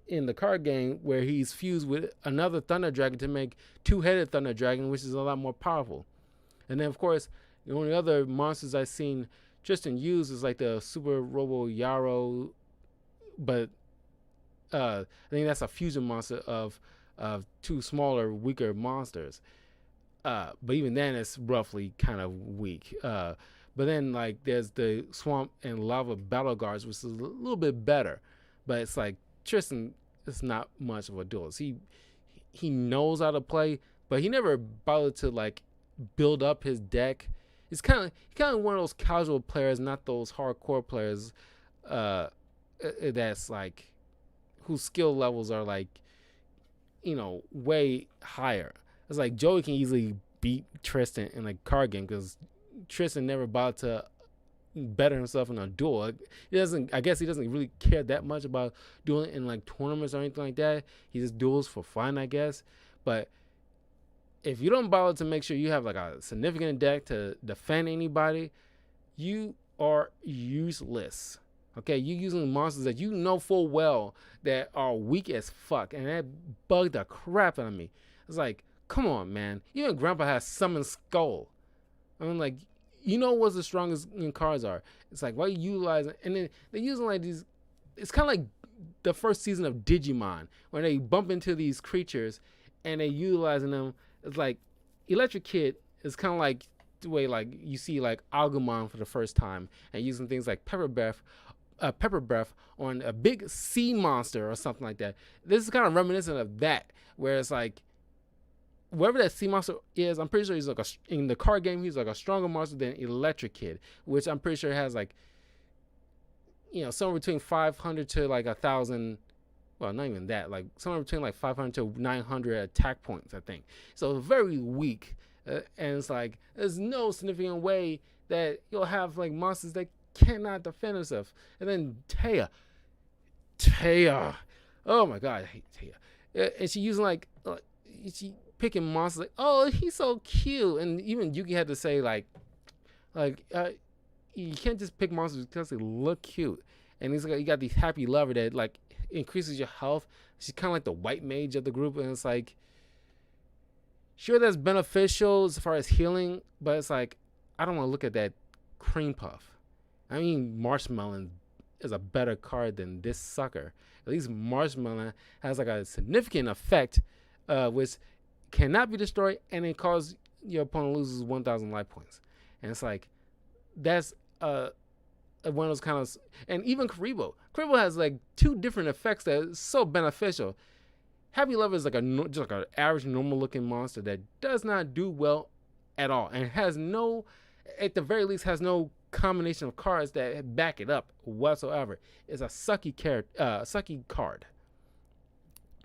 in the card game, where he's fused with another Thunder Dragon to make two-headed Thunder Dragon, which is a lot more powerful. And then, of course, the only other monsters I've seen Tristan use is like the Super Robo Yarrow, but I think that's a fusion monster of two smaller, weaker monsters. But even then, it's roughly kind of weak. But then, like, there's the Swamp and Lava Battle Guards, which is a little bit better. But it's like Tristan is not much of a duelist. He knows how to play, but he never bothered to like build up his deck. It's kind of one of those casual players, not those hardcore players. That's like, whose skill levels are like, way higher. It's like Joey can easily beat Tristan in a card game because Tristan never bothered to better himself in a duel. I guess he doesn't really care that much about dueling in like tournaments or anything like that. He just duels for fun, I guess. But if you don't bother to make sure you have like a significant deck to defend anybody, you are useless. Okay, you're using monsters that you know full well that are weak as fuck, and that bugged the crap out of me. It's like, come on, man. Even Grandpa has Summon Skull. I mean, like, what the strongest cards are. It's like, why you utilizing? And then they're using like these. It's kind of like the first season of Digimon, where they bump into these creatures and they utilizing them. It's like Electric Kid is kind of like the way like you see like Agumon for the first time, and using things like Pepper Breath on a big sea monster or something like that. This is kind of reminiscent of that, where it's like, wherever that sea monster is, I'm pretty sure he's like in the card game, he's like a stronger monster than Electric Kid, which I'm pretty sure has like, somewhere between 500 to like 1,000. Well, not even that. Like somewhere between like 500 to 900 attack points, I think. So very weak, and it's like there's no significant way that you'll have like monsters that cannot defend themselves. And then Taya, oh my god, I hate Taya. And she using like she picking monsters like, oh, he's so cute, and even Yuki had to say like you can't just pick monsters because they look cute. And he's like, you got these happy lover that like increases your health. She's kind of like the white mage of the group, and it's like, sure, that's beneficial as far as healing, but it's like, I don't want to look at that cream puff. I mean, Marshmallow is a better card than this sucker. At least Marshmallow has like a significant effect, which cannot be destroyed, and it causes your opponent loses 1,000 life points. And it's like, that's one of those kind of, and even Karibo has like two different effects that are so beneficial. Happy Lover is like just like an average normal looking monster that does not do well at all, and has no, at the very least, has no combination of cards that back it up whatsoever. It's a sucky card.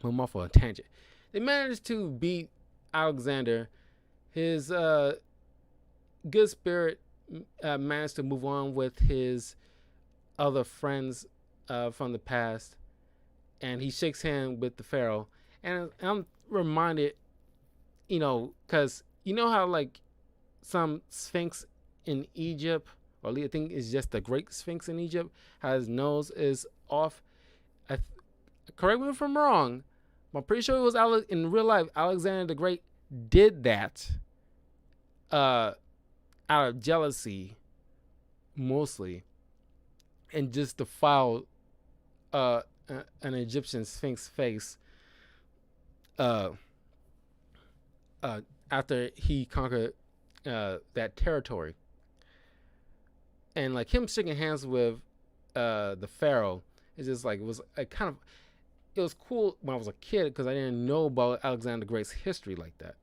I'm off on a tangent. They managed to beat Alexander. His good spirit managed to move on with his other friends from the past, and he shakes hands with the Pharaoh. And I'm reminded, because how like some Sphinx in Egypt, or I think it's just the Great Sphinx in Egypt, how his nose is off. Correct me if I'm wrong, but I'm pretty sure it was in real life. Alexander the Great did that out of jealousy, mostly, and just to file an Egyptian Sphinx face after he conquered that territory. And like him shaking hands with the Pharaoh, it's just like, it was cool when I was a kid because I didn't know about Alexander the Great's history like that.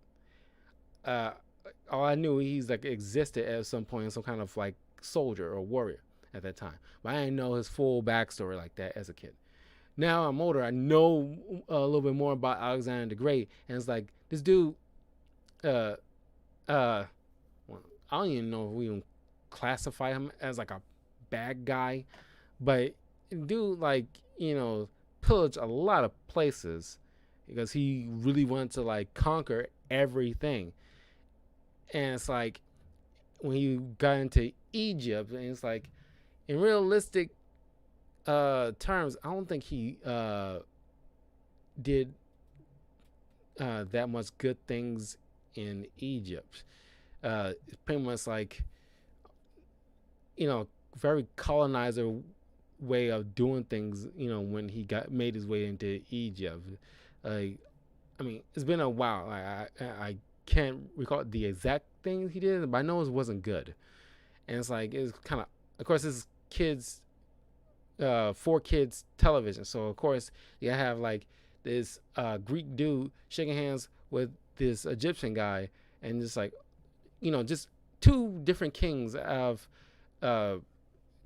All I knew, he's like existed at some point, some kind of like soldier or warrior. at that time, but I didn't know his full backstory like that as a kid. Now I'm older, I know a little bit more about Alexander the Great, and it's like this dude. Uh, uh, well, I don't even know if we even classify him as like a bad guy, but dude, like, pillaged a lot of places because he really wanted to like conquer everything. And it's like when you got into Egypt, and it's like in realistic terms, I don't think he did that much good things in Egypt. It's pretty much like, very colonizer way of doing things, when he got made his way into Egypt. Like, I mean, it's been a while. I can't recall the exact things he did, but I know it wasn't good. And it's like, it's kind of course, this is kids, for kids television. So of course you have like this Greek dude shaking hands with this Egyptian guy, and just like, just two different kings of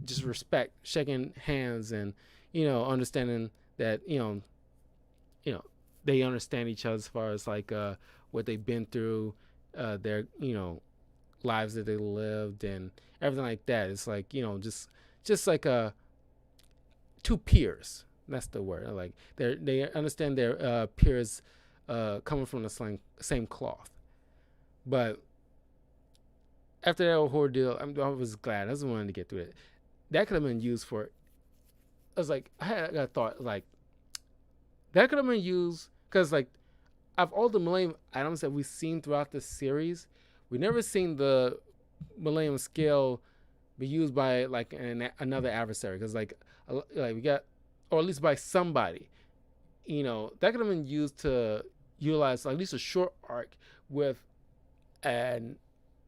just respect, shaking hands, and understanding that they understand each other as far as like what they've been through, their lives that they lived, and everything like that. It's like just like two peers. That's the word. Like they understand their peers coming from the same cloth. But after that ordeal, I was glad. I just wanted to get through it. That could have been used for. I was like, I had a thought like that could have been used because like of all the Millennium items that we've seen throughout this series, we never seen the Millennium Scale be used by like another adversary. Because like we got, or at least by somebody, that could have been used to utilize at least a short arc with an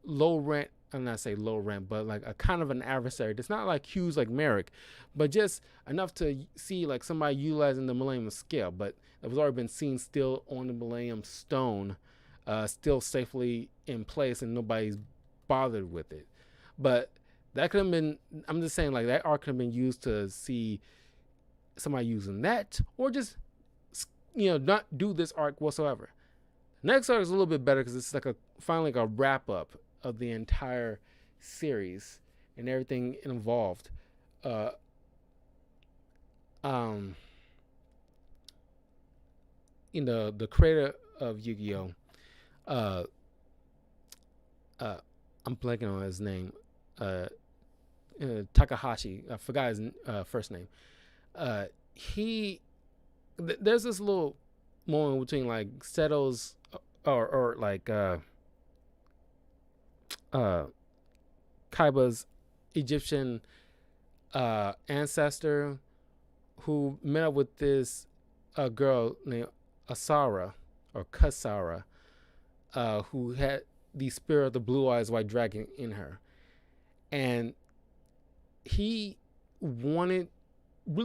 low rent. I'm not say low rent, but like a kind of an adversary. It's not like huge like Merrick, but just enough to see like somebody utilizing the Millennium Scale. But it was already been seen still on the Millennium Stone, still safely in place, and nobody's bothered with it. But that could have been. I'm just saying like that arc could have been used to see somebody using that, or just not do this arc whatsoever. Next arc is a little bit better because it's like finally like a wrap up of the entire series and everything involved. The creator of Yu-Gi-Oh, I'm blanking on his name. Takahashi. I forgot his first name. There's this little moment between like Seto's or like Kaiba's Egyptian ancestor who met up with this girl named Asara or Kasara, who had the spirit of the blue eyes white dragon in her, and he really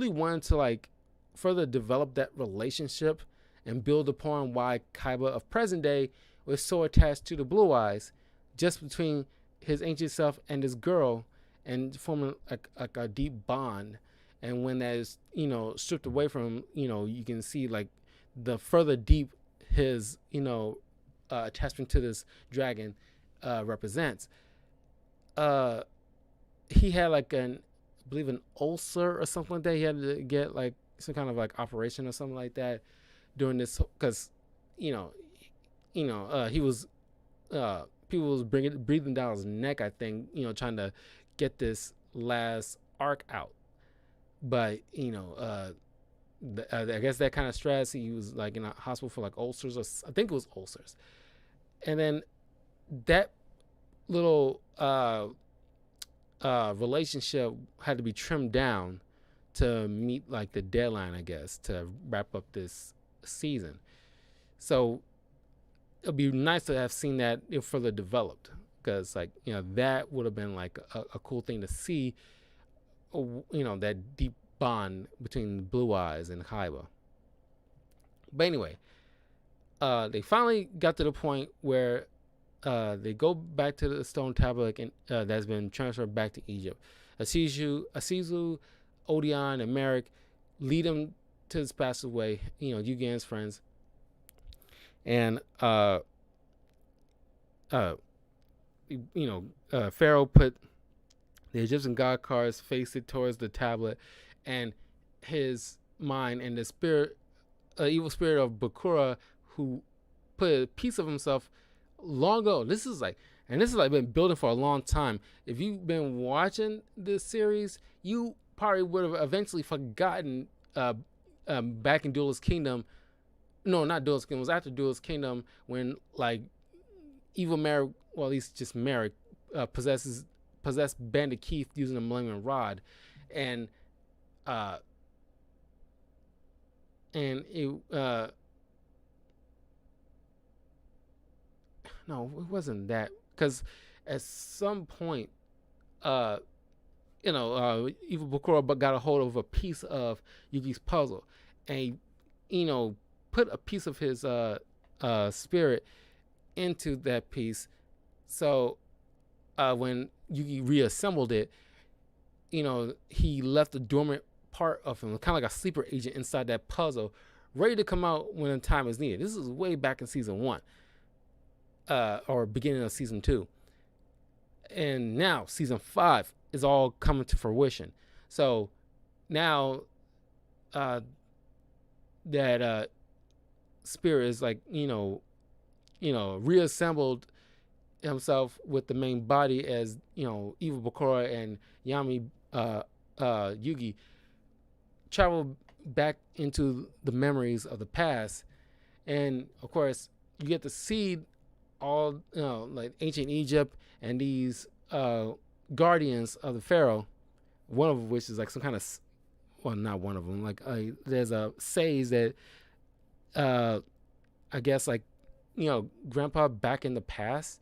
wanted to like further develop that relationship and build upon why Kaiba of present day was so attached to the blue eyes, just between his ancient self and this girl, and forming like a deep bond. And when that is stripped away from him, you can see like the further deep his attachment to this dragon represents. He had like I believe an ulcer or something like that. He had to get like some kind of like operation or something like that during this, because he was people was breathing down his neck, I think, trying to get this last arc out. But I guess that kind of stress, he was like in a hospital for like ulcers, or I think it was ulcers. And then that little relationship had to be trimmed down to meet like the deadline, I guess, to wrap up this season. So it'd be nice to have seen that further developed, because like that would have been like a cool thing to see, that deep bond between Blue Eyes and Kaiba. But anyway, they finally got to the point where they go back to the stone tablet, and that's been transferred back to Egypt. Asizu, Odeon, and Merrick lead him to this passageway. Yugi and his friends, and Pharaoh put the Egyptian god cards face it towards the tablet, and his mind and the spirit, evil spirit of Bakura, who put a piece of himself long ago. This is like been building for a long time. If you've been watching this series, you probably would have eventually forgotten back in Duelist Kingdom. No, not Duelist Kingdom. It was after Duelist Kingdom when like evil Merrick, well at least just Merrick, possessed Bandit Keith using a Millennium Rod, and it no, it wasn't that, because at some point, evil Bakura got a hold of a piece of Yugi's puzzle, and he, put a piece of his spirit into that piece. So when Yugi reassembled it, he left a dormant part of him, kind of like a sleeper agent inside that puzzle, ready to come out when the time is needed. This is way back in season 1, or beginning of season 2, and now season 5 is all coming to fruition. So now that spirit is like reassembled himself with the main body as evil Bakura and Yami Yugi travel back into the memories of the past, and of course you get to see all like ancient Egypt and these guardians of the pharaoh, one of which is like some kind of, well, not one of them, like there's a sage that I guess like grandpa back in the past,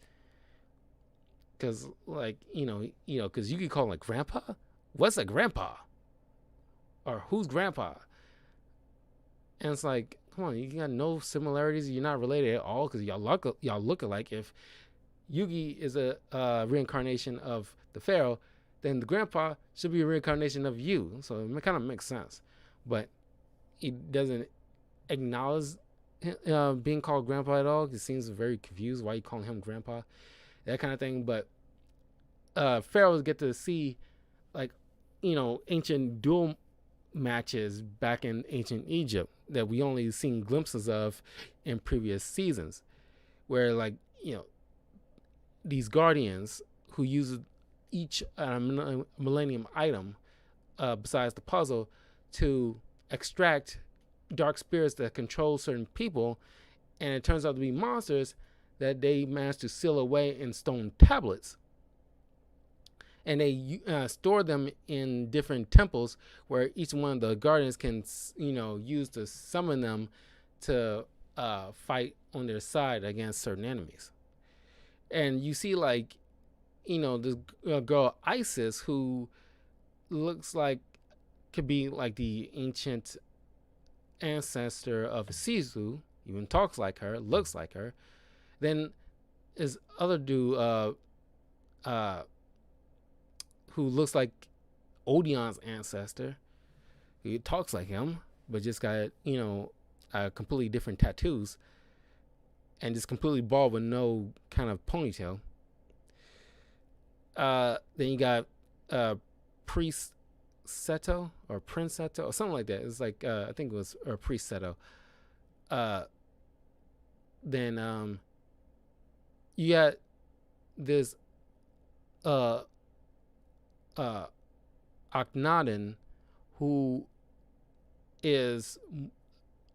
because like because you could call him like grandpa. What's a grandpa, or who's grandpa? And it's like, come on, you got no similarities, you're not related at all, because y'all look alike. If Yugi is a reincarnation of the pharaoh, then the grandpa should be a reincarnation of you. So it kind of makes sense, but he doesn't acknowledge being called grandpa at all. He seems very confused why you calling him grandpa, that kind of thing. But pharaohs get to see like ancient duel matches back in ancient Egypt that we only seen glimpses of in previous seasons, where like these guardians who use each millennium item besides the puzzle to extract dark spirits that control certain people, and it turns out to be monsters that they managed to seal away in stone tablets, and they store them in different temples where each one of the guardians can use to summon them to fight on their side against certain enemies. And you see like this girl Isis, who looks like could be like the ancient ancestor of Sisu, even talks like her, looks like her. Then this other dude who looks like Odeon's ancestor. He talks like him, but just got completely different tattoos, and just completely bald with no kind of ponytail. Then you got Priest Seto or Prince Seto or something like that. It's like I think it was Priest Seto. Then you got this Akhenaten, who is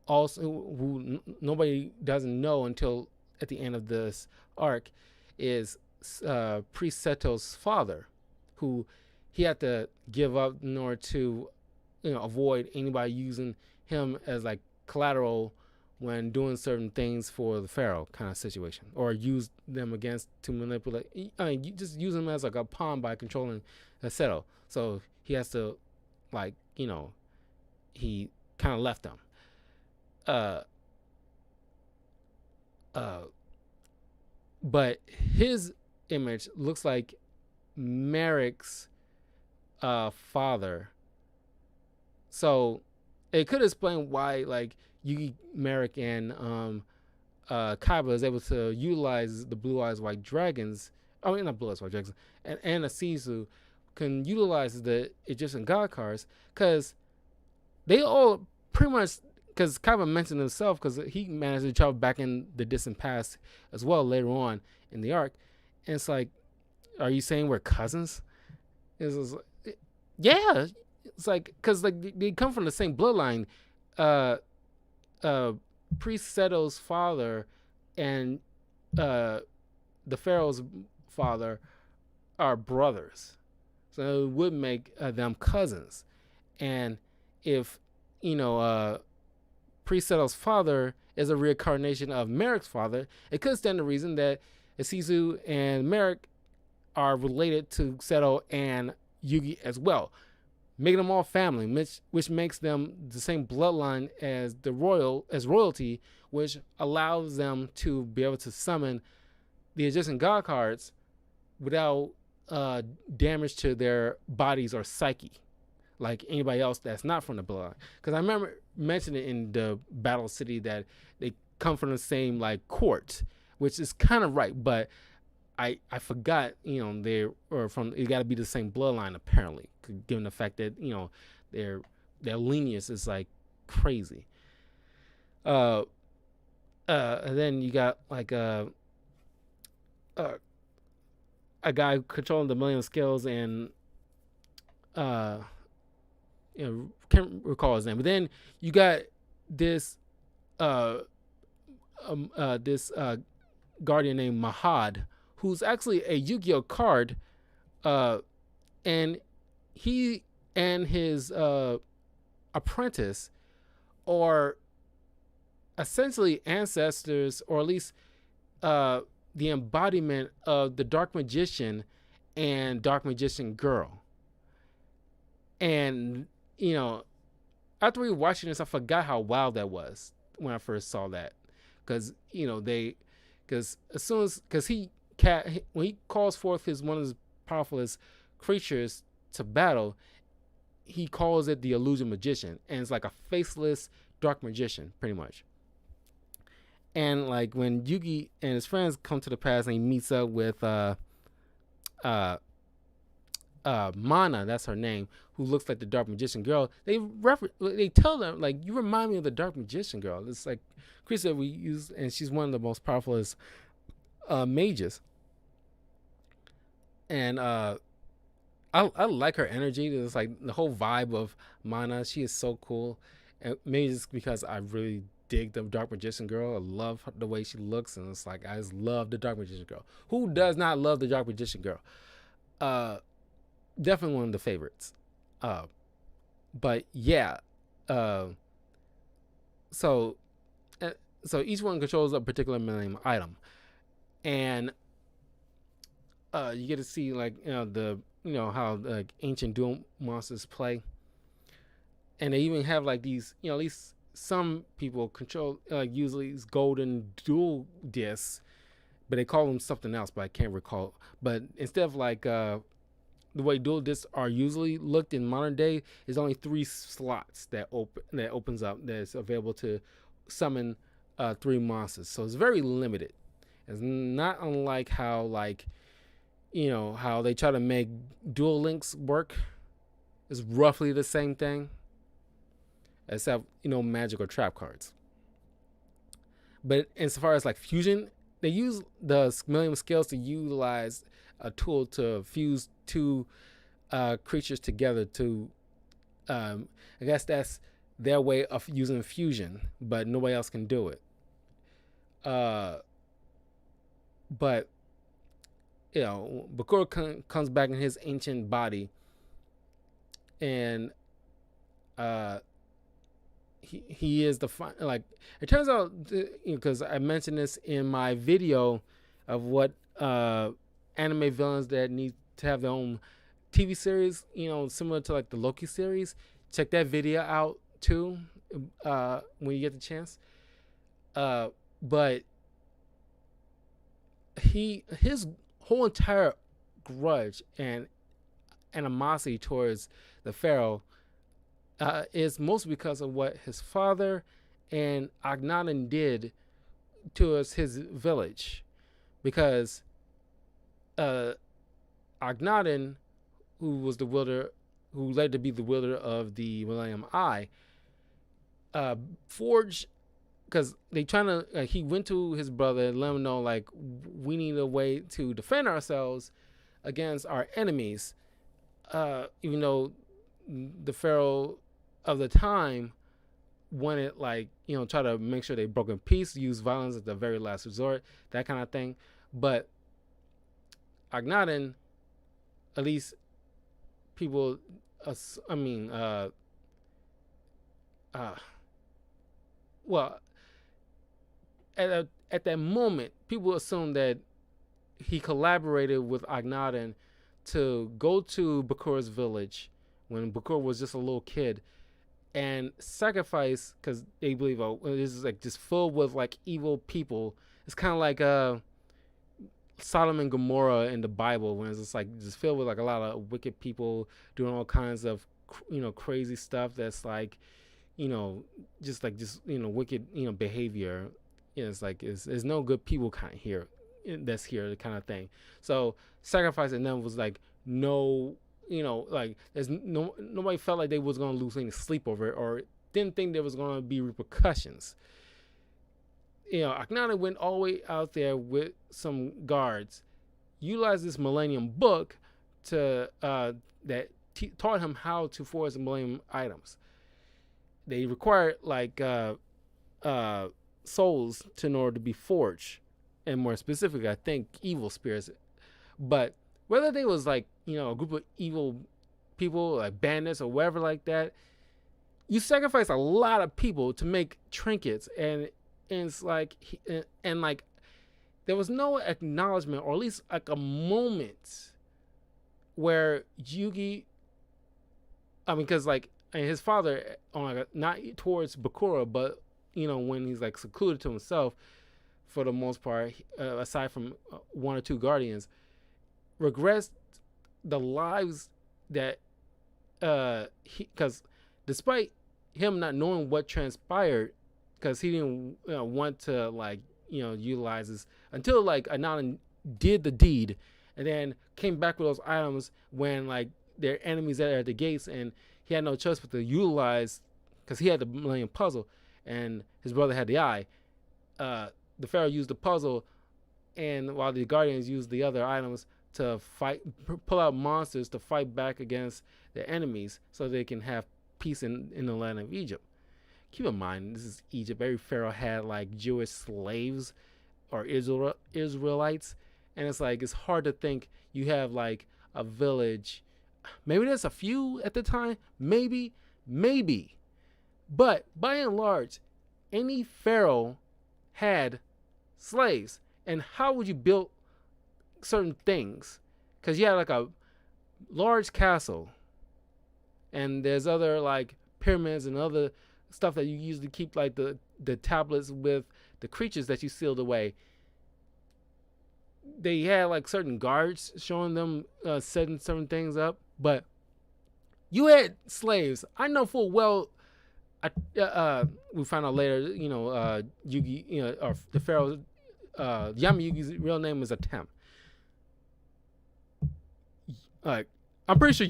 also, who nobody doesn't know until at the end of this arc, is Priest Seto's father, who he had to give up in order to avoid anybody using him as like collateral when doing certain things for the pharaoh kind of situation, or use them against to manipulate. You just use them as like a pawn by controlling the Seto. So he has to like he kind of left them. But his image looks like Merrick's father. So it could explain why like Yugi, Merrick, and Kaiba is able to utilize the Blue Eyes White Dragons. I mean, not Blue Eyes White Dragons, and Asisu can utilize the Egyptian God cards because they all pretty much. Because Kaiba mentioned himself, because he managed to travel back in the distant past as well later on in the arc, and it's like, are you saying we're cousins? It's like, yeah, it's like because like they come from the same bloodline. Uh, Priest Seto's father and uh, the Pharaoh's father are brothers, so it would make them cousins. And if you know, Priest Seto's father is a reincarnation of Merrick's father, it could stand to reason that Asisu and Merrick are related to Seto and Yugi as well, making them all family, which makes them the same bloodline as royalty, which allows them to be able to summon the Egyptian God cards without damage to their bodies or psyche, like anybody else that's not from the bloodline. Because I remember mentioning in the Battle City that they come from the same like court, which is kind of right, but I forgot, they or from it got to be the same bloodline apparently, given the fact that their lineage is like crazy. And then you got like a guy controlling the million scales and can't recall his name, but then you got this this guardian named Mahad, who's actually a Yu-Gi-Oh card, and he and his apprentice are essentially ancestors, or at least the embodiment of the Dark Magician and Dark Magician Girl. And after we were watching this, I forgot how wild that was when I first saw that, because when he calls forth one of his powerfulest creatures to battle, he calls it the Illusion Magician, and it's like a faceless dark magician, pretty much. And like when Yugi and his friends come to the past, and he meets up with Mana, that's her name, who looks like the Dark Magician Girl. They tell them like, you remind me of the Dark Magician Girl. It's like creature we use, and she's one of the most powerful mages. And I like her energy. It's like the whole vibe of Mana. She is so cool, and maybe just because I really dig the Dark Magician Girl. I love the way she looks, and it's like I just love the Dark Magician Girl. Who does not love the Dark Magician Girl? Definitely one of the favorites. But yeah, so each one controls a particular millennium item, and you get to see like how like ancient duel monsters play, and they even have like these at least some people control like usually these golden dual discs, but they call them something else, but I can't recall. But instead of like the way dual discs are usually looked in modern day, is only 3 slots that opens up that's available to summon 3 monsters. So it's very limited. It's not unlike how like how they try to make Duel Links work. It's roughly the same thing, except magic or trap cards. But as far as like fusion, they use the Millennium Scales to utilize a tool to fuse 2 creatures together to I guess that's their way of using fusion, but nobody else can do it. But Bakura comes back in his ancient body, and he is the like it turns out, because I mentioned this in my video of what anime villains that need to have their own TV series, similar to like the Loki series. Check that video out too when you get the chance. But his whole entire grudge and animosity towards the pharaoh is mostly because of what his father and Akhenaten did towards his village. Because uh, Akhenaten, who was the wielder, who led to be the wielder of the Millennium Eye, forged, because they trying to. He went to his brother and let him know like we need a way to defend ourselves against our enemies. Even though the pharaoh of the time wanted like try to make sure they broke in peace, use violence at the very last resort, that kind of thing. But Akhenaten, at least people, I mean, uh, well, at that moment, people assumed that he collaborated with Akhenaten to go to Bakura's village when Bakura was just a little kid and sacrifice, because they believe this is like just filled with like evil people. It's kind of like Sodom and Gomorrah in the Bible, when it's just like just filled with like a lot of wicked people doing all kinds of crazy stuff that's like just wicked behavior. It's like there's no good people kind of here that's here kind of thing. So sacrificing them was like no, like there's nobody felt like they was gonna lose any sleep over it, or didn't think there was gonna be repercussions. Akhenaten went all the way out there with some guards, utilized this Millennium Book to that taught him how to forge the Millennium items. They required like souls in order to be forged, and more specifically, I think evil spirits. But whether they was like a group of evil people like bandits or whatever like that, you sacrifice a lot of people to make trinkets, and it's like and like there was no acknowledgement, or at least like a moment where Yugi, I mean, because like his father, not towards Bakura, but when he's like secluded to himself for the most part, aside from one or two guardians, regrets the lives that because despite him not knowing what transpired, because he didn't want to like utilize this until like Anan did the deed, and then came back with those items when like their enemies at the gates, and he had no choice but to utilize, because he had the Millennium Puzzle and his brother had the eye. The Pharaoh used the puzzle, and while the Guardians used the other items to fight, pull out monsters to fight back against their enemies, so they can have peace in the land of Egypt. Keep in mind, this is Egypt. Every pharaoh had like Jewish slaves or Israelites, and it's like it's hard to think you have like a village. Maybe there's a few at the time, maybe, but by and large, any pharaoh had slaves. And how would you build certain things? Because you had like a large castle, and there's other like pyramids and other stuff that you use to keep like the tablets with the creatures that you sealed away. They had like certain guards showing them setting certain things up, but you had slaves. I know full well. We found out later, Yugi, or the pharaoh, Yami Yugi's real name is Atem. Like, I'm pretty sure,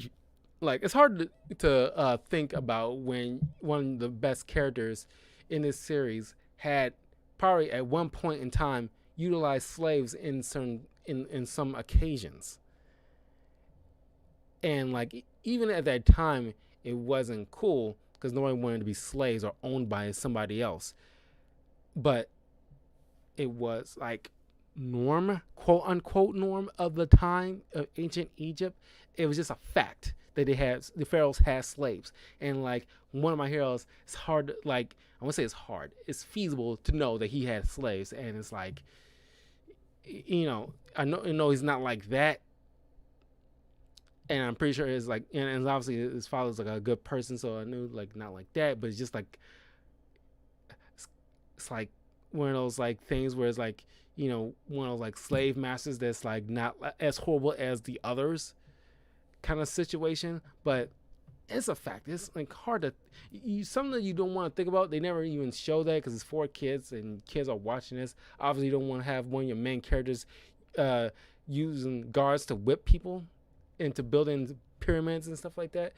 it's hard to think about when one of the best characters in this series had probably at one point in time utilized slaves in some occasions, and like even at that time it wasn't cool because nobody wanted to be slaves or owned by somebody else, but it was like norm, quote unquote norm of the time of ancient Egypt. It was just a fact that the pharaohs had slaves, and like one of my heroes, it's hard to, like, I won't say it's hard, it's feasible to know that he had slaves, and it's like, I know he's not like that, and I'm pretty sure it's like, and obviously his father's like a good person, so I knew like not like that, but it's just like it's like one of those like things where it's like one of those like slave masters that's like not as horrible as the others, kind of situation, but it's a fact. It's like hard to something that you don't want to think about. They never even show that because it's for kids and kids are watching this. Obviously, you don't want to have one of your main characters uh, using guards to whip people into building pyramids and stuff like that.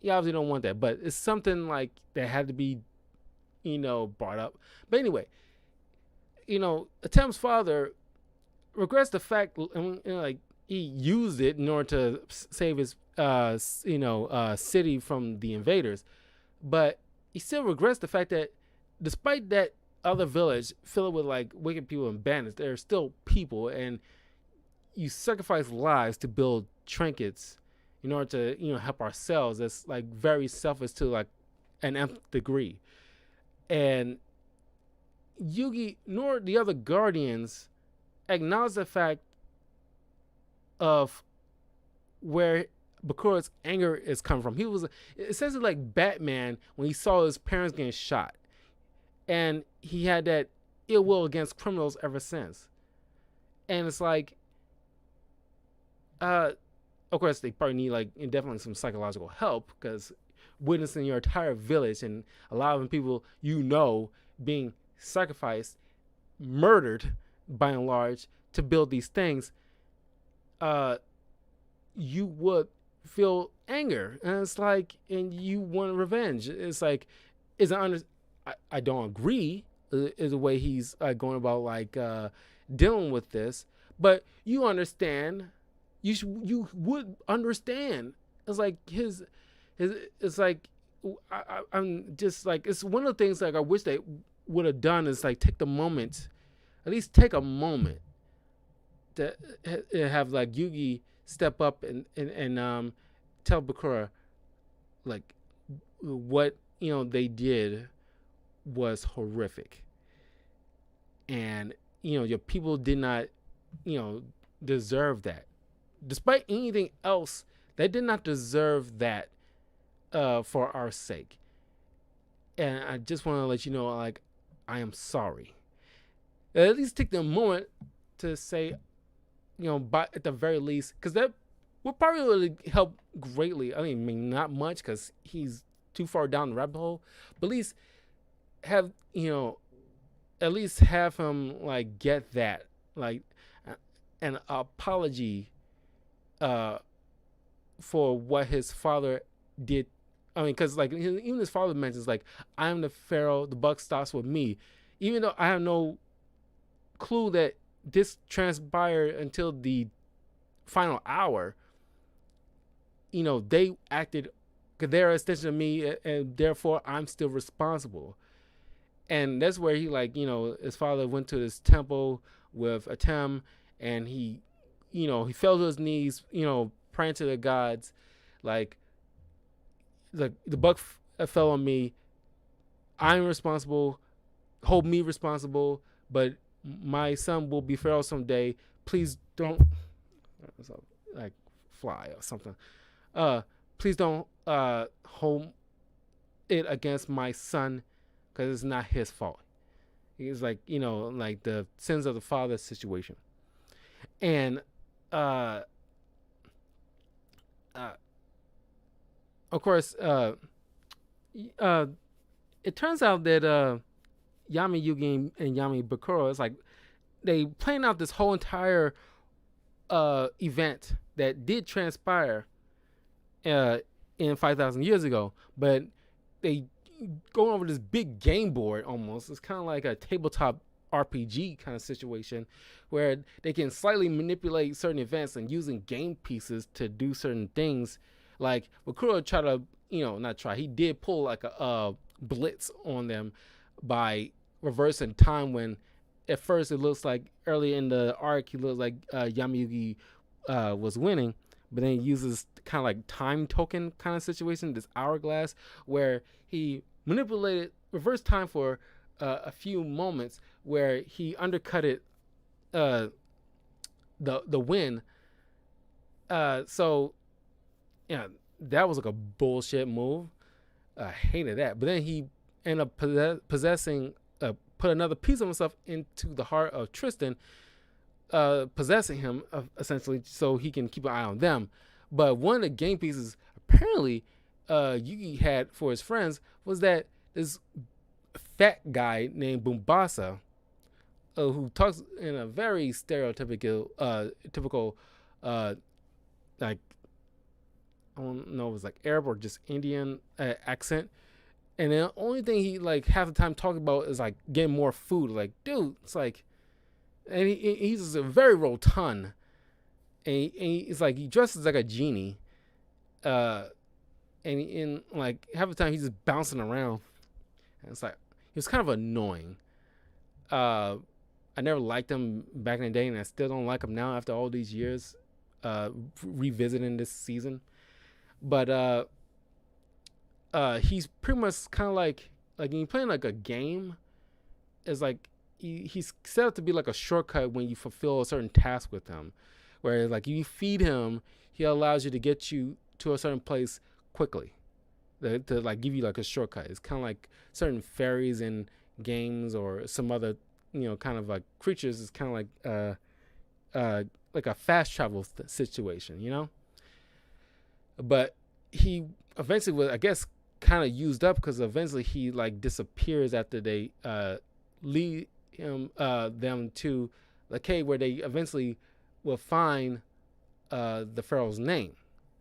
You obviously don't want that, but it's something like that had to be, brought up. But anyway, Atem's father regrets the fact, like he used it in order to save his, city from the invaders, but he still regrets the fact that, despite that other village filled with like wicked people and bandits, there are still people, and you sacrifice lives to build trinkets in order to help ourselves. That's like very selfish to like an nth degree. And Yugi nor the other guardians acknowledge the fact of where Bakura's anger is coming from. He was essentially like Batman when he saw his parents getting shot, and he had that ill will against criminals ever since. And it's like, of course, they probably need like definitely some psychological help, because witnessing your entire village and allowing people being sacrificed, murdered by and large to build these things, you would feel anger, and it's like, and you want revenge. It's like, I don't agree is the way he's going about like dealing with this, but you understand. You would understand. It's like it's like I'm just like, it's one of the things like I wish they would have done is like take a moment to have like Yugi step up and tell Bakura like what they did was horrific, and your people did not deserve that. Despite anything else, they did not deserve that for our sake. And I just want to let you know, like, I am sorry. At least take the moment to say, but at the very least, because that would probably really help greatly. I mean, not much because he's too far down the rabbit hole, but at least have, at least have him like get that, like an apology for what his father did. I mean, because like even his father mentions like, I am the pharaoh, the buck stops with me, even though I have no clue that this transpired until the final hour. They acted because they're an extension of me, and therefore I'm still responsible. And that's where he like, his father went to this temple with Atem, and he fell to his knees, praying to the gods, like the buck fell on me. I'm responsible. Hold me responsible, but my son will be pharaoh someday. Please don't, like, fly or something. Please don't hold it against my son, because it's not his fault. He's like, like the sins of the father situation. And of course, it turns out that Yami Yugi and Yami Bakura is like, they planned out this whole entire event that did transpire in 5,000 years ago, but they go over this big game board almost. It's kind of like a tabletop RPG kind of situation where they can slightly manipulate certain events and using game pieces to do certain things. Like Bakura tried to, he did pull like a blitz on them by reversing time, when at first it looks like early in the arc he looks like Yami Yugi was winning, but then he uses kind of like time token kind of situation, this hourglass, where he manipulated reverse time for a few moments, where he undercutted the win. So yeah, that was like a bullshit move. I hated that. But then he ended up possessing, put another piece of himself into the heart of Tristan, possessing him essentially, so he can keep an eye on them. But one of the game pieces apparently Yugi had for his friends was that this fat guy named Bumbasa, who talks in a very stereotypical, typical, uh, like I don't know, it was like Arab or just Indian accent. And the only thing he like half the time talking about is like getting more food. Like, dude, it's like, and he's a very rotund, and he's like he dresses like a genie, uh, and in like half the time he's just bouncing around, and it's like he was kind of annoying. Uh, I never liked him back in the day, and I still don't like him now after all these years, revisiting this season. But he's pretty much kind of like when you're playing like a game, is like he's set up to be like a shortcut when you fulfill a certain task with him. Whereas like you feed him, he allows you to get you to a certain place quickly. To like give you like a shortcut. It's kind of like certain fairies in games or some other kind of like creatures. It's kind of like a fast travel situation, But he eventually was, I guess, kind of used up because eventually he like disappears after they lead them to the cave where they eventually will find the pharaoh's name,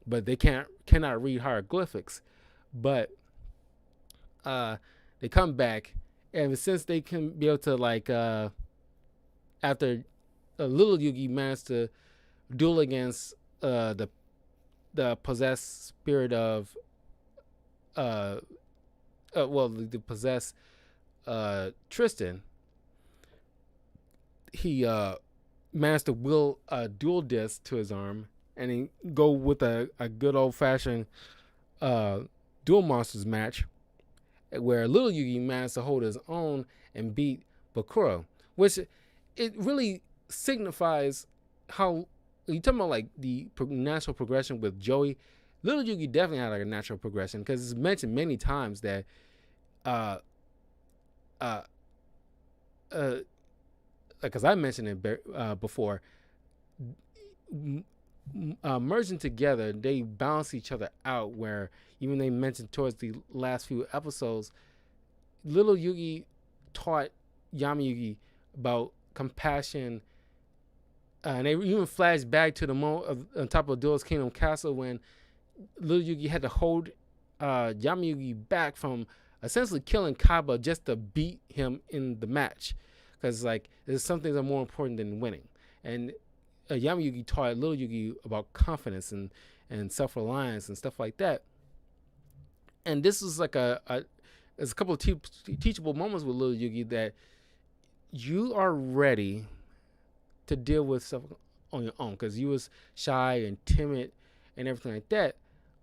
but they cannot read hieroglyphics. But they come back, and since they can be able to like after little Yugi managed to duel against the possessed spirit of the possessed Tristan, he managed to will a dual disc to his arm, and he go with a good old fashioned Duel Monsters match, where little Yugi managed to hold his own and beat Bakura, which it really signifies how you talking about like the natural progression with Joey. Little Yugi definitely had like a natural progression because it's mentioned many times that because I mentioned it before, merging together, they balance each other out. Where even they mentioned towards the last few episodes, little Yugi taught Yami Yugi about compassion, and they even flashed back to the moment on top of Duel's Kingdom Castle when little Yugi had to hold Yami Yugi back from essentially killing Kaba just to beat him in the match, because like there's some things that are more important than winning. And Yami Yugi taught little Yugi about confidence and self-reliance and stuff like that. And this was like there's a couple of teachable moments with little Yugi that you are ready to deal with stuff on your own, because you was shy and timid and everything like that.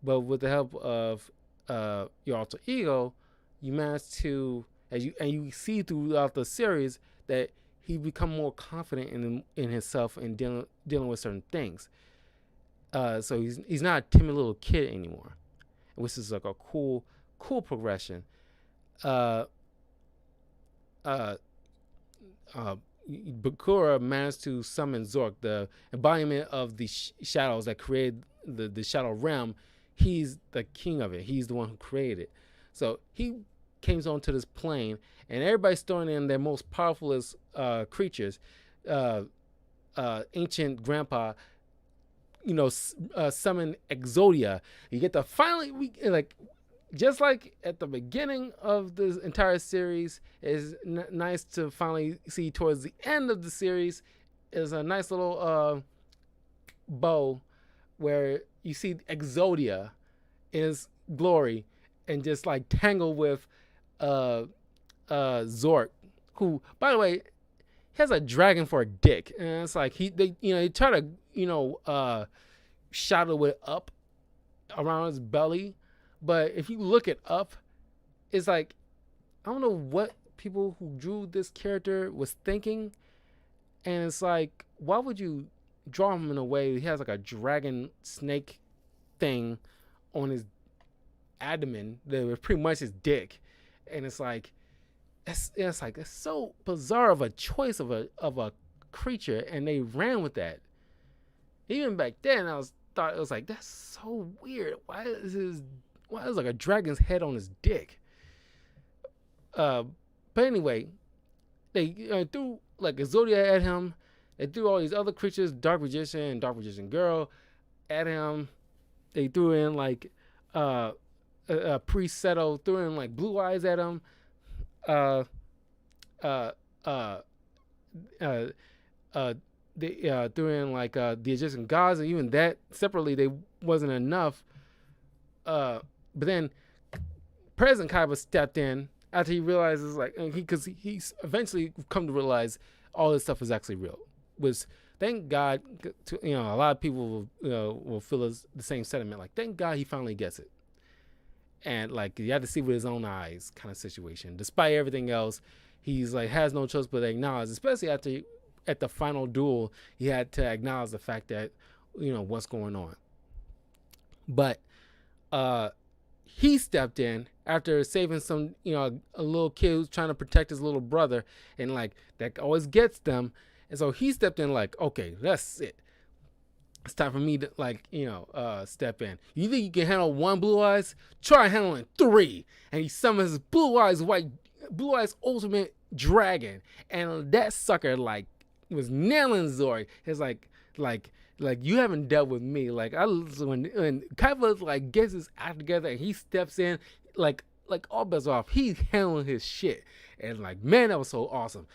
But with the help of your alter ego, you managed to, you see throughout the series that he become more confident in himself and dealing with certain things. So he's not a timid little kid anymore, which is like a cool progression. Bakura managed to summon Zork, the embodiment of the shadows that created the shadow realm. He's the king of it. He's the one who created it. So he came onto this plane, and everybody's throwing in their most powerfulest creatures. Ancient Grandpa, summon Exodia. You get to finally just like at the beginning of this entire series, is nice to finally see towards the end of the series is a nice little bow where you see Exodia in his glory and just like tangle with Zork, who, by the way, has a dragon for a dick, and it's like they try to shadow it up around his belly. But if you look it up, it's like, I don't know what people who drew this character was thinking. And it's like, why would you draw him in a way he has like a dragon snake thing on his abdomen that was pretty much his dick? And it's like, it's so bizarre of a choice of a creature, and they ran with that. Even back then, I was thought it was like, that's so weird. Why is like a dragon's head on his dick? Uh, but anyway, they threw like a Zodiac at him. They threw all these other creatures, Dark Magician and Dark Magician Girl, at him. They threw in like Priest Seto, threw in like Blue Eyes at him. Uh, uh, uh, uh, they threw in like the Egyptian gods, and even that separately they wasn't enough. But then President Kaiba stepped in after he realizes like because he's eventually come to realize all this stuff is actually real. Was thank God, a lot of people will feel the same sentiment. Like thank God he finally gets it, and like you have to see with his own eyes kind of situation. Despite everything else, he's like has no choice but to acknowledge, especially after at the final duel, he had to acknowledge the fact that what's going on. But he stepped in after saving some a little kid who's trying to protect his little brother, and like that always gets them. And so he stepped in like, okay, that's it. It's time for me to step in. You think you can handle one Blue Eyes? Try handling 3. And he summons Blue Eyes Ultimate Dragon, and that sucker like was nailing Zori. It's like you haven't dealt with me. Like when Kaiba like gets his act together and he steps in, like all bets off. He's handling his shit, and like man, that was so awesome.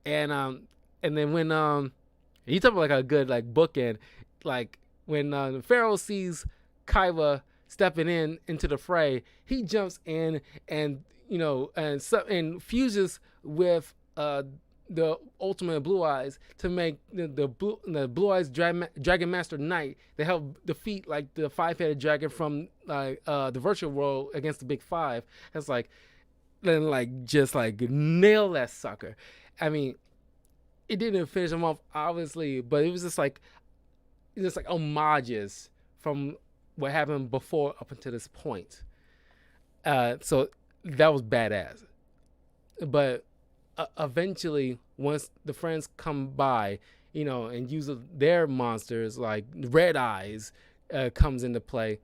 And then when you talk about like a good like bookend, like when Pharaoh sees Kaiba stepping into the fray, he jumps in and and fuses with the Ultimate Blue Eyes to make the Blue Eyes Dragon Master Knight to help defeat like the 5-headed dragon from the virtual world against the Big 5. It's like then like just like nail that sucker. I mean, it didn't finish him off obviously, but it was just like homages from what happened before up until this point. So that was badass. But eventually, once the friends come by, and use their monsters, like Red Eyes comes into play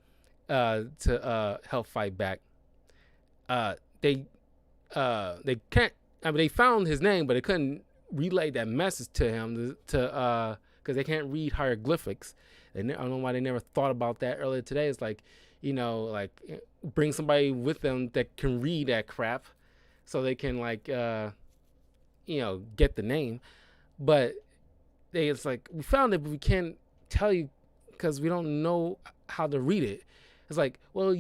to help fight back. They can't. I mean, they found his name, but they couldn't relay that message to him because they can't read hieroglyphics. I don't know why they never thought about that earlier today. It's like, like bring somebody with them that can read that crap, so they can like get the name. But it's like we found it, but we can't tell you because we don't know how to read it. It's like, well,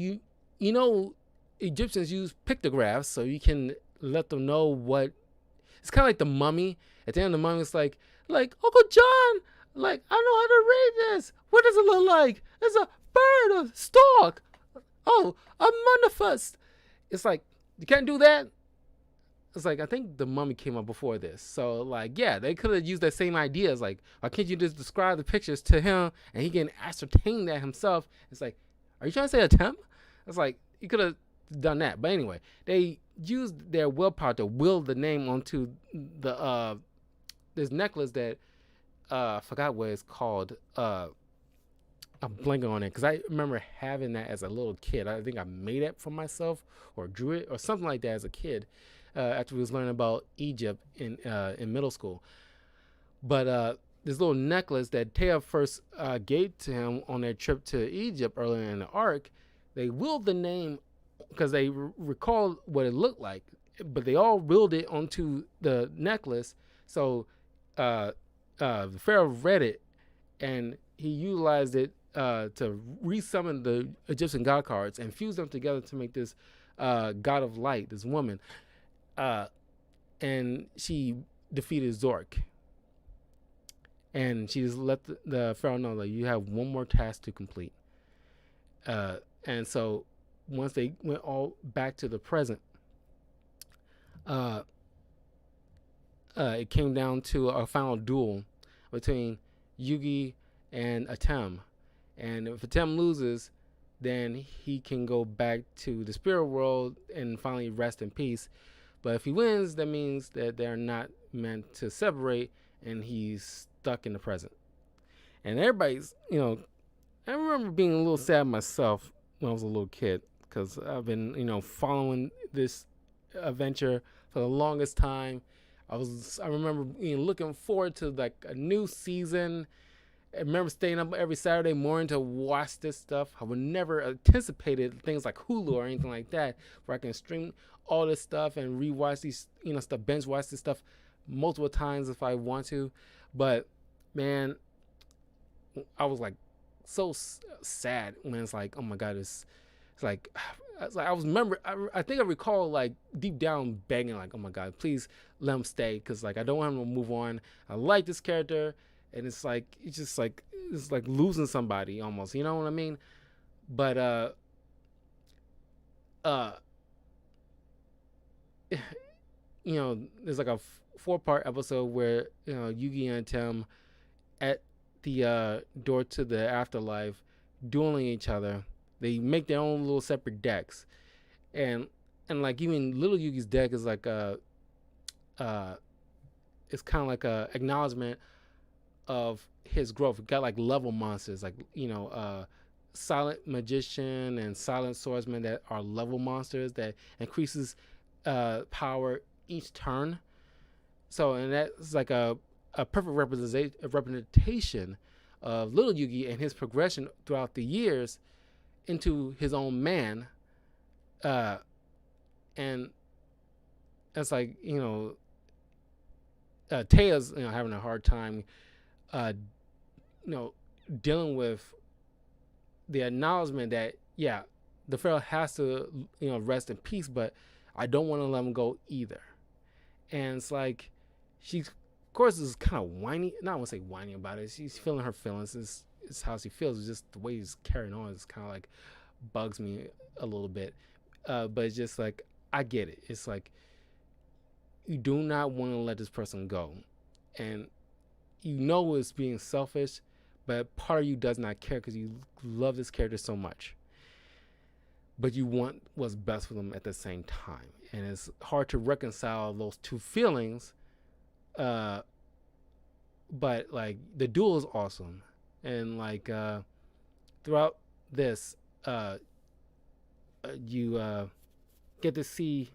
Egyptians use pictographs, so you can let them know what. It's kind of like the Mummy. At the end of the Mummy, it's like Uncle John, like I know how to read this. What does it look like? It's a bird, a stork. Oh, a manifest. It's like you can't do that. It's like I think the Mummy came up before this, so like yeah, they could have used that same idea. It's like why can't you just describe the pictures to him and he can ascertain that himself? It's like, are you trying to say attempt? It's like you could have done that, but anyway, they used their willpower to will the name onto the this necklace that I forgot what it's called. I'm blanking on it because I remember having that as a little kid. I think I made it for myself or drew it or something like that as a kid after we was learning about Egypt in middle school. But this little necklace that Taya first gave to him on their trip to Egypt earlier in the arc, they willed the name because they recalled what it looked like, but they all willed it onto the necklace. So Pharaoh read it, and he utilized it to resummon the Egyptian god cards and fuse them together to make this god of light, this woman. And she defeated Zork. And she just let the Pharaoh know that you have one more task to complete. And so once they went all back to the present, it came down to a final duel between Yugi and Atem. And if Atem loses, then he can go back to the spirit world and finally rest in peace. But if he wins, that means that they're not meant to separate and he's stuck in the present. And everybody's, I remember being a little sad myself when I was a little kid because I've been, following this adventure for the longest time. I remember looking forward to like a new season. I remember staying up every Saturday morning to watch this stuff. I would never anticipated things like Hulu or anything like that, where I can stream all this stuff and rewatch these, stuff, binge watch this stuff multiple times if I want to. But man, I was like so sad when it's like, oh my god, it's like I was remember. I think I recall like deep down begging like, oh my god, please let him stay because like I don't want him to move on. I like this character, and it's just like it's like losing somebody almost. You know what I mean? But uh, there's like a 4-part episode where Yugi and Tim at the door to the afterlife dueling each other. They make their own little separate decks, and like even little Yugi's deck is like uh it's kind of like a acknowledgement of his growth. We got like level monsters like silent magician and silent swordsman that are level monsters that increases power each turn. So and that's like a perfect representation of little Yugi and his progression throughout the years into his own man. Uh, and it's like Taya's having a hard time, uh, you know, dealing with the acknowledgement that the Pharaoh has to rest in peace, but I don't want to let him go either. And it's like she, of course, is kind of whiny. Not want to say whiny about it. She's feeling her feelings. It's how she feels. It's just the way he's carrying on. It's kind of like bugs me a little bit. But it's just like I get it. It's like you do not want to let this person go, and it's being selfish, but part of you does not care because you love this character so much. But you want what's best for them at the same time, and it's hard to reconcile those two feelings. But like the duel is awesome, and like throughout this, you get to see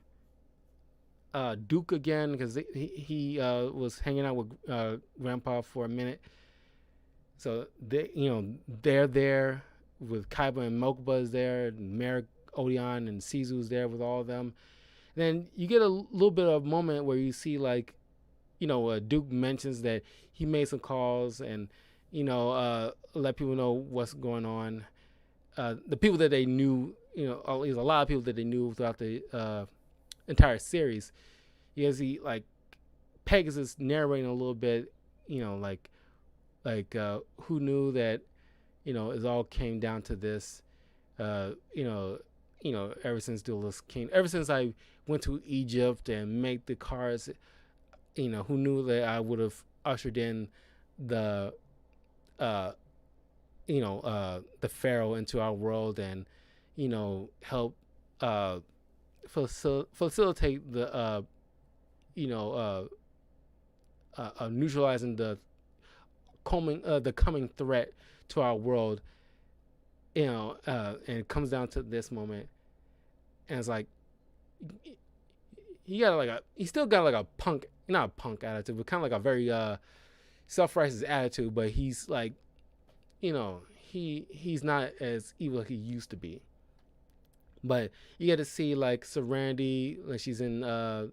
Duke again because he was hanging out with Grandpa for a minute. So they're there with Kaiba and Mokuba is there, and Merrick, Odeon, and Sizu's there with all of them. Then you get a little bit of a moment where you see like, Duke mentions that he made some calls and let people know what's going on. The people that they knew, at least a lot of people that they knew throughout the entire series. You see like Pegasus narrating a little bit, like who knew that it all came down to this. uh you know ever since Duelist King, ever since I went to Egypt and made the cards, who knew that I would have ushered in the the Pharaoh into our world and help facilitate the neutralizing the coming threat to our world. And it comes down to this moment, and it's like he still got like a punk, not a punk attitude, but kind of like a very self-righteous attitude. But he's like, he's not as evil as he used to be. But you get to see like Serenity, like she's in the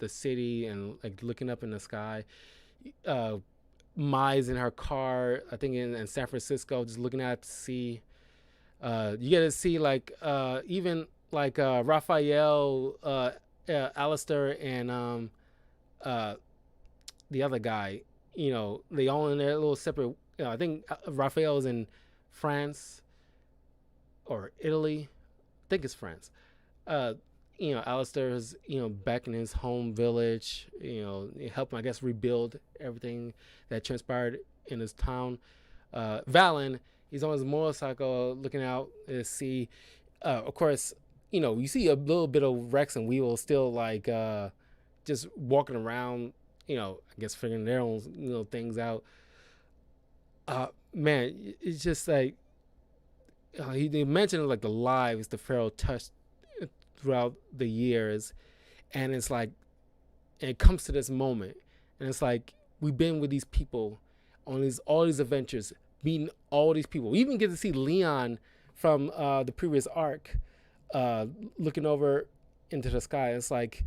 city and like looking up in the sky. Mai's in her car, I think in San Francisco, just looking out to sea. You get to see like even like Raphael, Alistair, and the other guy. They all in their little separate. I think Raphael's in France or Italy. I think it's France. Alistair is back in his home village. Helping I guess rebuild everything that transpired in his town. Valen, he's on his motorcycle looking out to sea. Of course, you see a little bit of Rex and Weevil still like just walking around. I guess figuring their own things out. Man, it's just like they mentioned like the lives the pharaoh touched throughout the years, and it's like and it comes to this moment, and it's like we've been with these people on these all these adventures, meeting all these people. We even get to see Leon from the previous arc, uh, looking over into the sky. It's like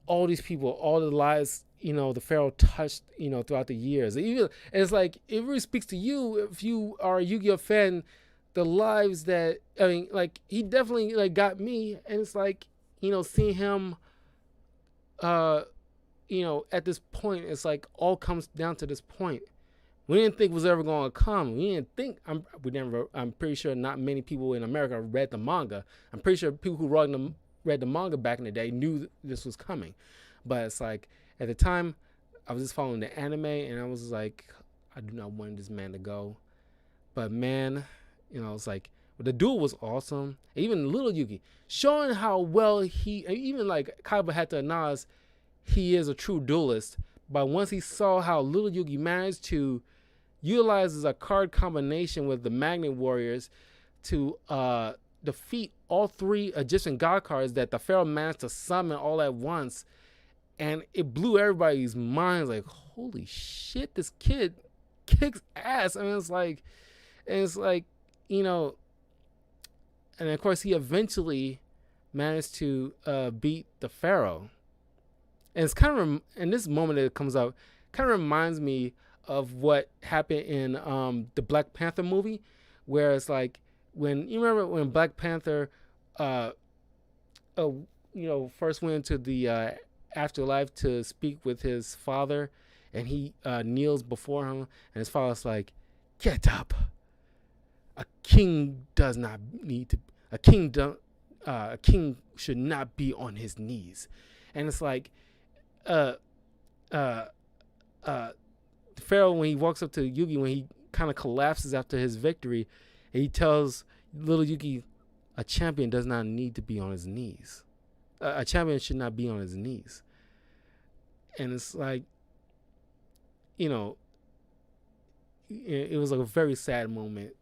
all these people, all the lives the pharaoh touched throughout the years. Even it's like it really speaks to you if you are a Yu-Gi-Oh fan. The lives that like he definitely like got me, and it's like seeing him uh at this point, it's like all comes down to this point. We didn't think it was ever going to come. We didn't think. I'm pretty sure not many people in America read the manga. I'm pretty sure people who read the manga back in the day knew this was coming. But it's like at the time, I was just following the anime, and I was like, I do not want this man to go. But man, it's like the duel was awesome. Even Little Yugi showing how well even like Kaiba had to acknowledge he is a true duelist. But once he saw how Little Yugi managed to utilize a card combination with the Magnet Warriors to defeat all three Egyptian god cards that the Pharaoh managed to summon all at once, and it blew everybody's minds. Like, holy shit, this kid kicks ass. I mean, it's like, and of course he eventually managed to beat the Pharaoh. And it's kind of in this moment that it comes out, kind of reminds me of what happened in the Black Panther movie, where it's like when you remember when Black Panther, first went into the afterlife to speak with his father, and he kneels before him, and his father's like, "Get up. A king does not need to. A king don't. A king should not be on his knees." And it's like, the Pharaoh, when he walks up to Yugi, when he kind of collapses after his victory, and he tells little Yugi, a champion does not need to be on his knees. A champion should not be on his knees. And it's like, it was like a very sad moment,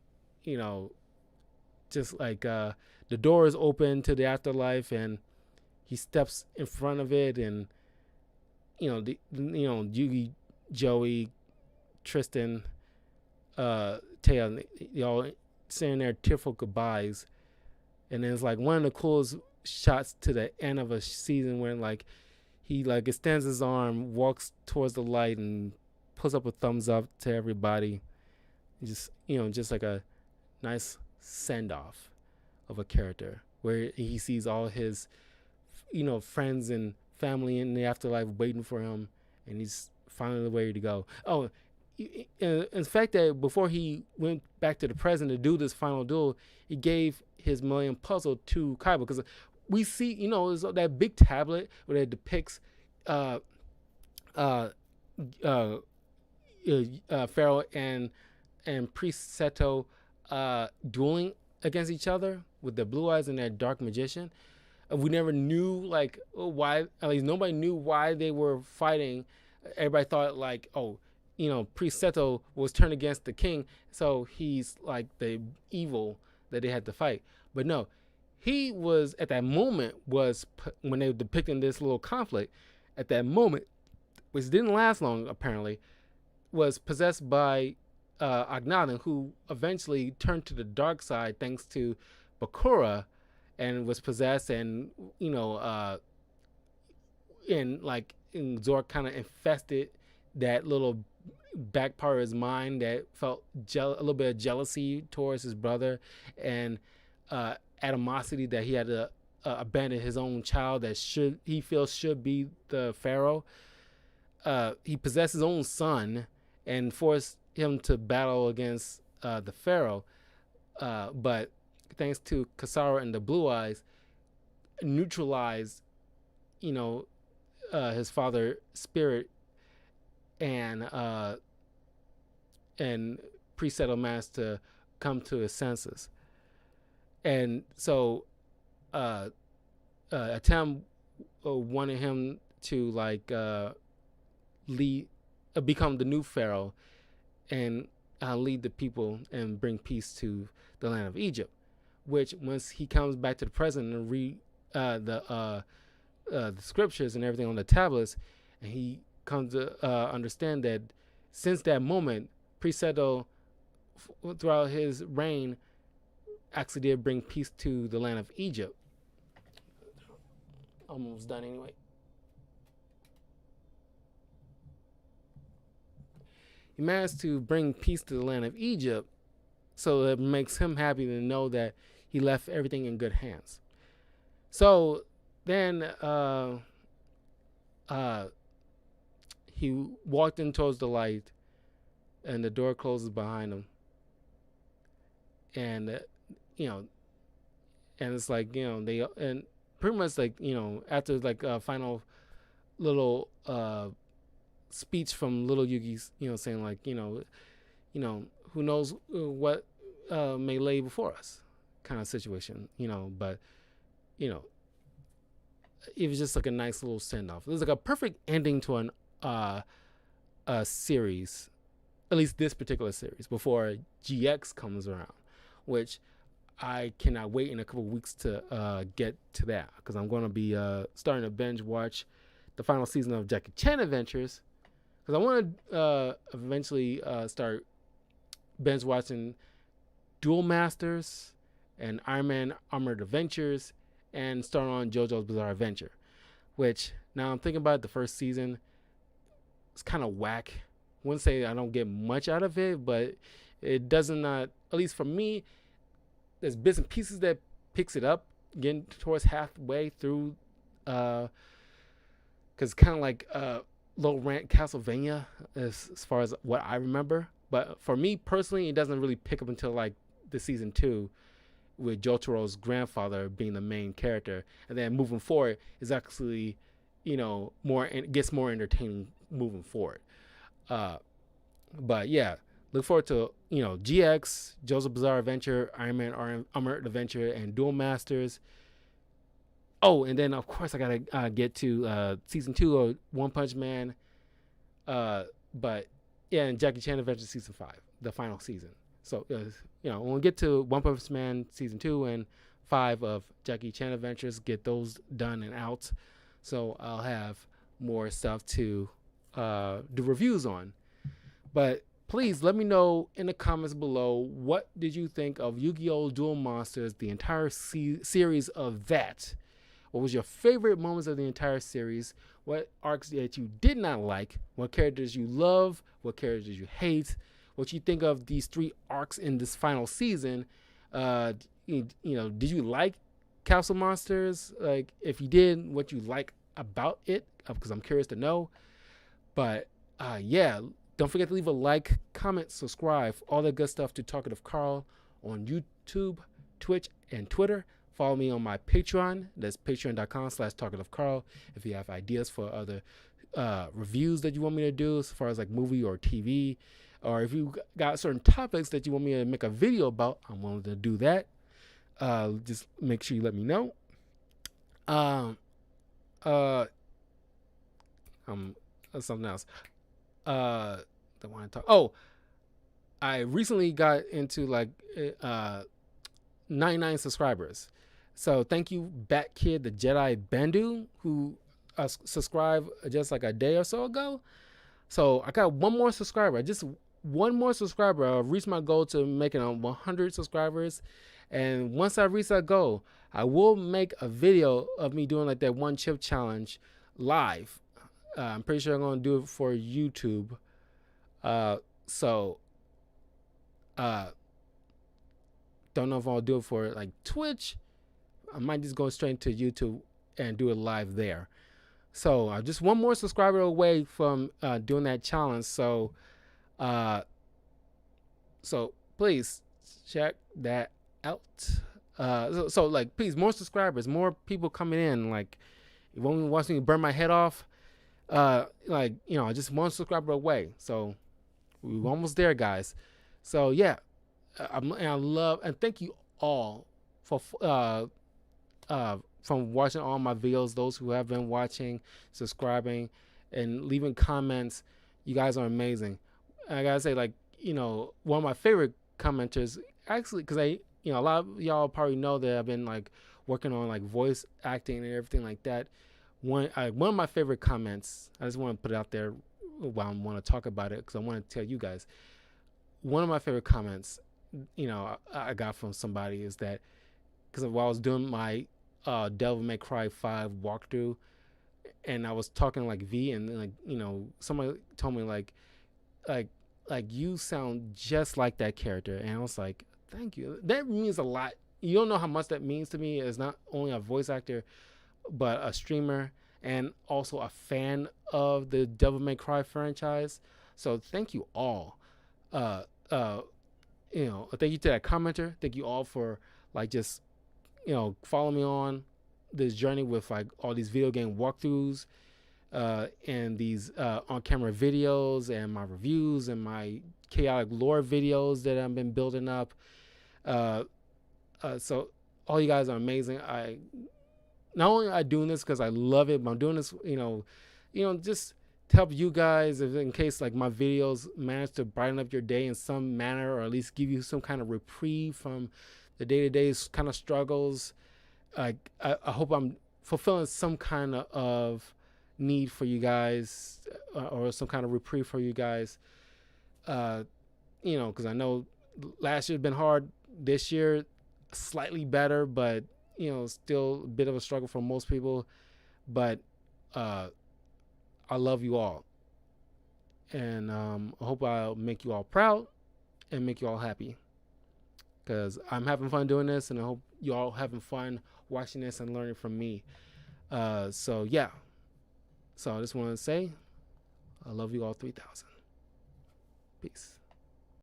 just like the door is open to the afterlife, and he steps in front of it, and Yugi, Joey, Tristan, Taya, they all saying their tearful goodbyes. And then it's like one of the coolest shots to the end of a season when like he like extends his arm, walks towards the light, and puts up a thumbs up to everybody. Just like a nice send off of a character where he sees all his friends and family in the afterlife waiting for him, and he's finally ready to go. Oh, in fact, that before he went back to the present to do this final duel, he gave his Millennium Puzzle to Kaiba, because we see, it's that big tablet where it depicts Pharaoh and Priest Seto dueling against each other with their blue eyes and their dark magician. We never knew like why. At least nobody knew why they were fighting. Everybody thought like, Priest Seto was turned against the king, so he's like the evil that they had to fight. But no, he was at that moment when they were depicting this little conflict. At that moment, which didn't last long apparently, was possessed by Akhenaten, who eventually turned to the dark side thanks to Bakura, and was possessed, and and Zor kind of infested that little back part of his mind that felt a little bit of jealousy towards his brother, and animosity that he had to abandon his own child that he feels should be the pharaoh. He possessed his own son and forced him to battle against the pharaoh, but thanks to Kasara and the Blue Eyes, neutralized, his father's spirit, and Priest managed to come to his senses. And so Atem wanted him to like become the new pharaoh, and lead the people and bring peace to the land of Egypt. Which once he comes back to the present and read the scriptures and everything on the tablets, and he comes to understand that since that moment, Presedo throughout his reign actually did bring peace to the land of Egypt. Almost done anyway. He managed to bring peace to the land of Egypt, so it makes him happy to know that he left everything in good hands. So then he walked in towards the light, and the door closes behind him. And and it's like they and pretty much like after like a final little speech from little Yugi's saying like who knows what may lay before us kind of situation, but it was just like a nice little send off. It was like a perfect ending to an a series, at least this particular series, before GX comes around, which I cannot wait in a couple of weeks to get to that, because I'm going to be starting to binge watch the final season of Jackie Chan Adventures, because I want to eventually start binge watching Duel Masters and Iron Man Armored Adventures, and start on JoJo's Bizarre Adventure, which now I'm thinking about the first season. It's kind of whack. I wouldn't say I don't get much out of it, but it doesn't not, at least for me, there's bits and pieces that picks it up getting towards halfway through, because kind of like low rank Castlevania as far as what I remember. But for me personally, it doesn't really pick up until like the season 2, with Jotaro's grandfather being the main character, and then moving forward is actually more, and it gets more entertaining moving forward. But yeah, look forward to GX, JoJo's Bizarre Adventure, Iron Man Armored Adventure, and Duel Masters. Oh, and then of course I gotta get to season 2 of One Punch Man. But yeah, and Jackie Chan Adventure season 5, the final season. So when we get to One Punch Man season 2 and 5 of Jackie Chan Adventures, get those done and out, so I'll have more stuff to do reviews on. But please let me know in the comments below, what did you think of Yu-Gi-Oh! Duel Monsters, the entire series of that? What was your favorite moments of the entire series? What arcs that you did not like? What characters you love? What characters you hate? What you think of these 3 arcs in this final season? Did you like Capsule Monsters? Like, if you did, what you like about it? Because I'm curious to know. But yeah, don't forget to leave a like, comment, subscribe, all that good stuff to Talkative Carl on YouTube, Twitch, and Twitter. Follow me on my Patreon. That's patreon.com/talkativecarl. If you have ideas for other reviews that you want me to do, as far as like movie or TV, or if you got certain topics that you want me to make a video about, I'm willing to do that. Just make sure you let me know. Something else. Don't want to talk. Oh, I recently got into like 99 subscribers. So thank you, Bat Kid, the Jedi Bandu, who subscribed just like a day or so ago. So I got one more subscriber. Just one more subscriber. I'll reach my goal to making 100 subscribers. And once I reach that goal, I will make a video of me doing like that one chip challenge live. I'm pretty sure I'm going to do it for YouTube. Don't know if I'll do it for like Twitch. I might just go straight to YouTube and do it live there. So just one more subscriber away from doing that challenge. So please check that out. So like, please, more subscribers, more people coming in. Like, you want me watching me burn my head off? Just one subscriber away. So we're almost there, guys. So yeah, I love and thank you all for from watching all my videos. Those who have been watching, subscribing, and leaving comments. You guys are amazing. I gotta say, like, one of my favorite commenters, actually, because a lot of y'all probably know that I've been like working on like voice acting and everything like that. One of my favorite comments, I just want to put it out there while I want to talk about it because I want to tell you guys. One of my favorite comments, I got from somebody is that because while I was doing my Devil May Cry 5 walkthrough, and I was talking like V, and like somebody told me like like you sound just like that character, and I was like, thank you. That means a lot. You don't know how much that means to me as not only a voice actor but a streamer and also a fan of the Devil May Cry franchise. So thank you all. Uh, uh, thank you to that commenter. Thank you all for like just following me on this journey with like all these video game walkthroughs and these on-camera videos and my reviews and my chaotic lore videos that I've been building up. Uh, so all you guys are amazing. I not only am I doing this because I love it, but I'm doing this, just to help you guys, if in case like my videos manage to brighten up your day in some manner, or at least give you some kind of reprieve from the day-to-day kind of struggles. I hope I'm fulfilling some kind of need for you guys, or some kind of reprieve for you guys. Because I know last year's been hard. This year, slightly better, but still a bit of a struggle for most people. But I love you all, and I hope I'll make you all proud and make you all happy. Because I'm having fun doing this, and I hope you all having fun watching this and learning from me. So yeah. So I just want to say, I love you all 3,000. Peace.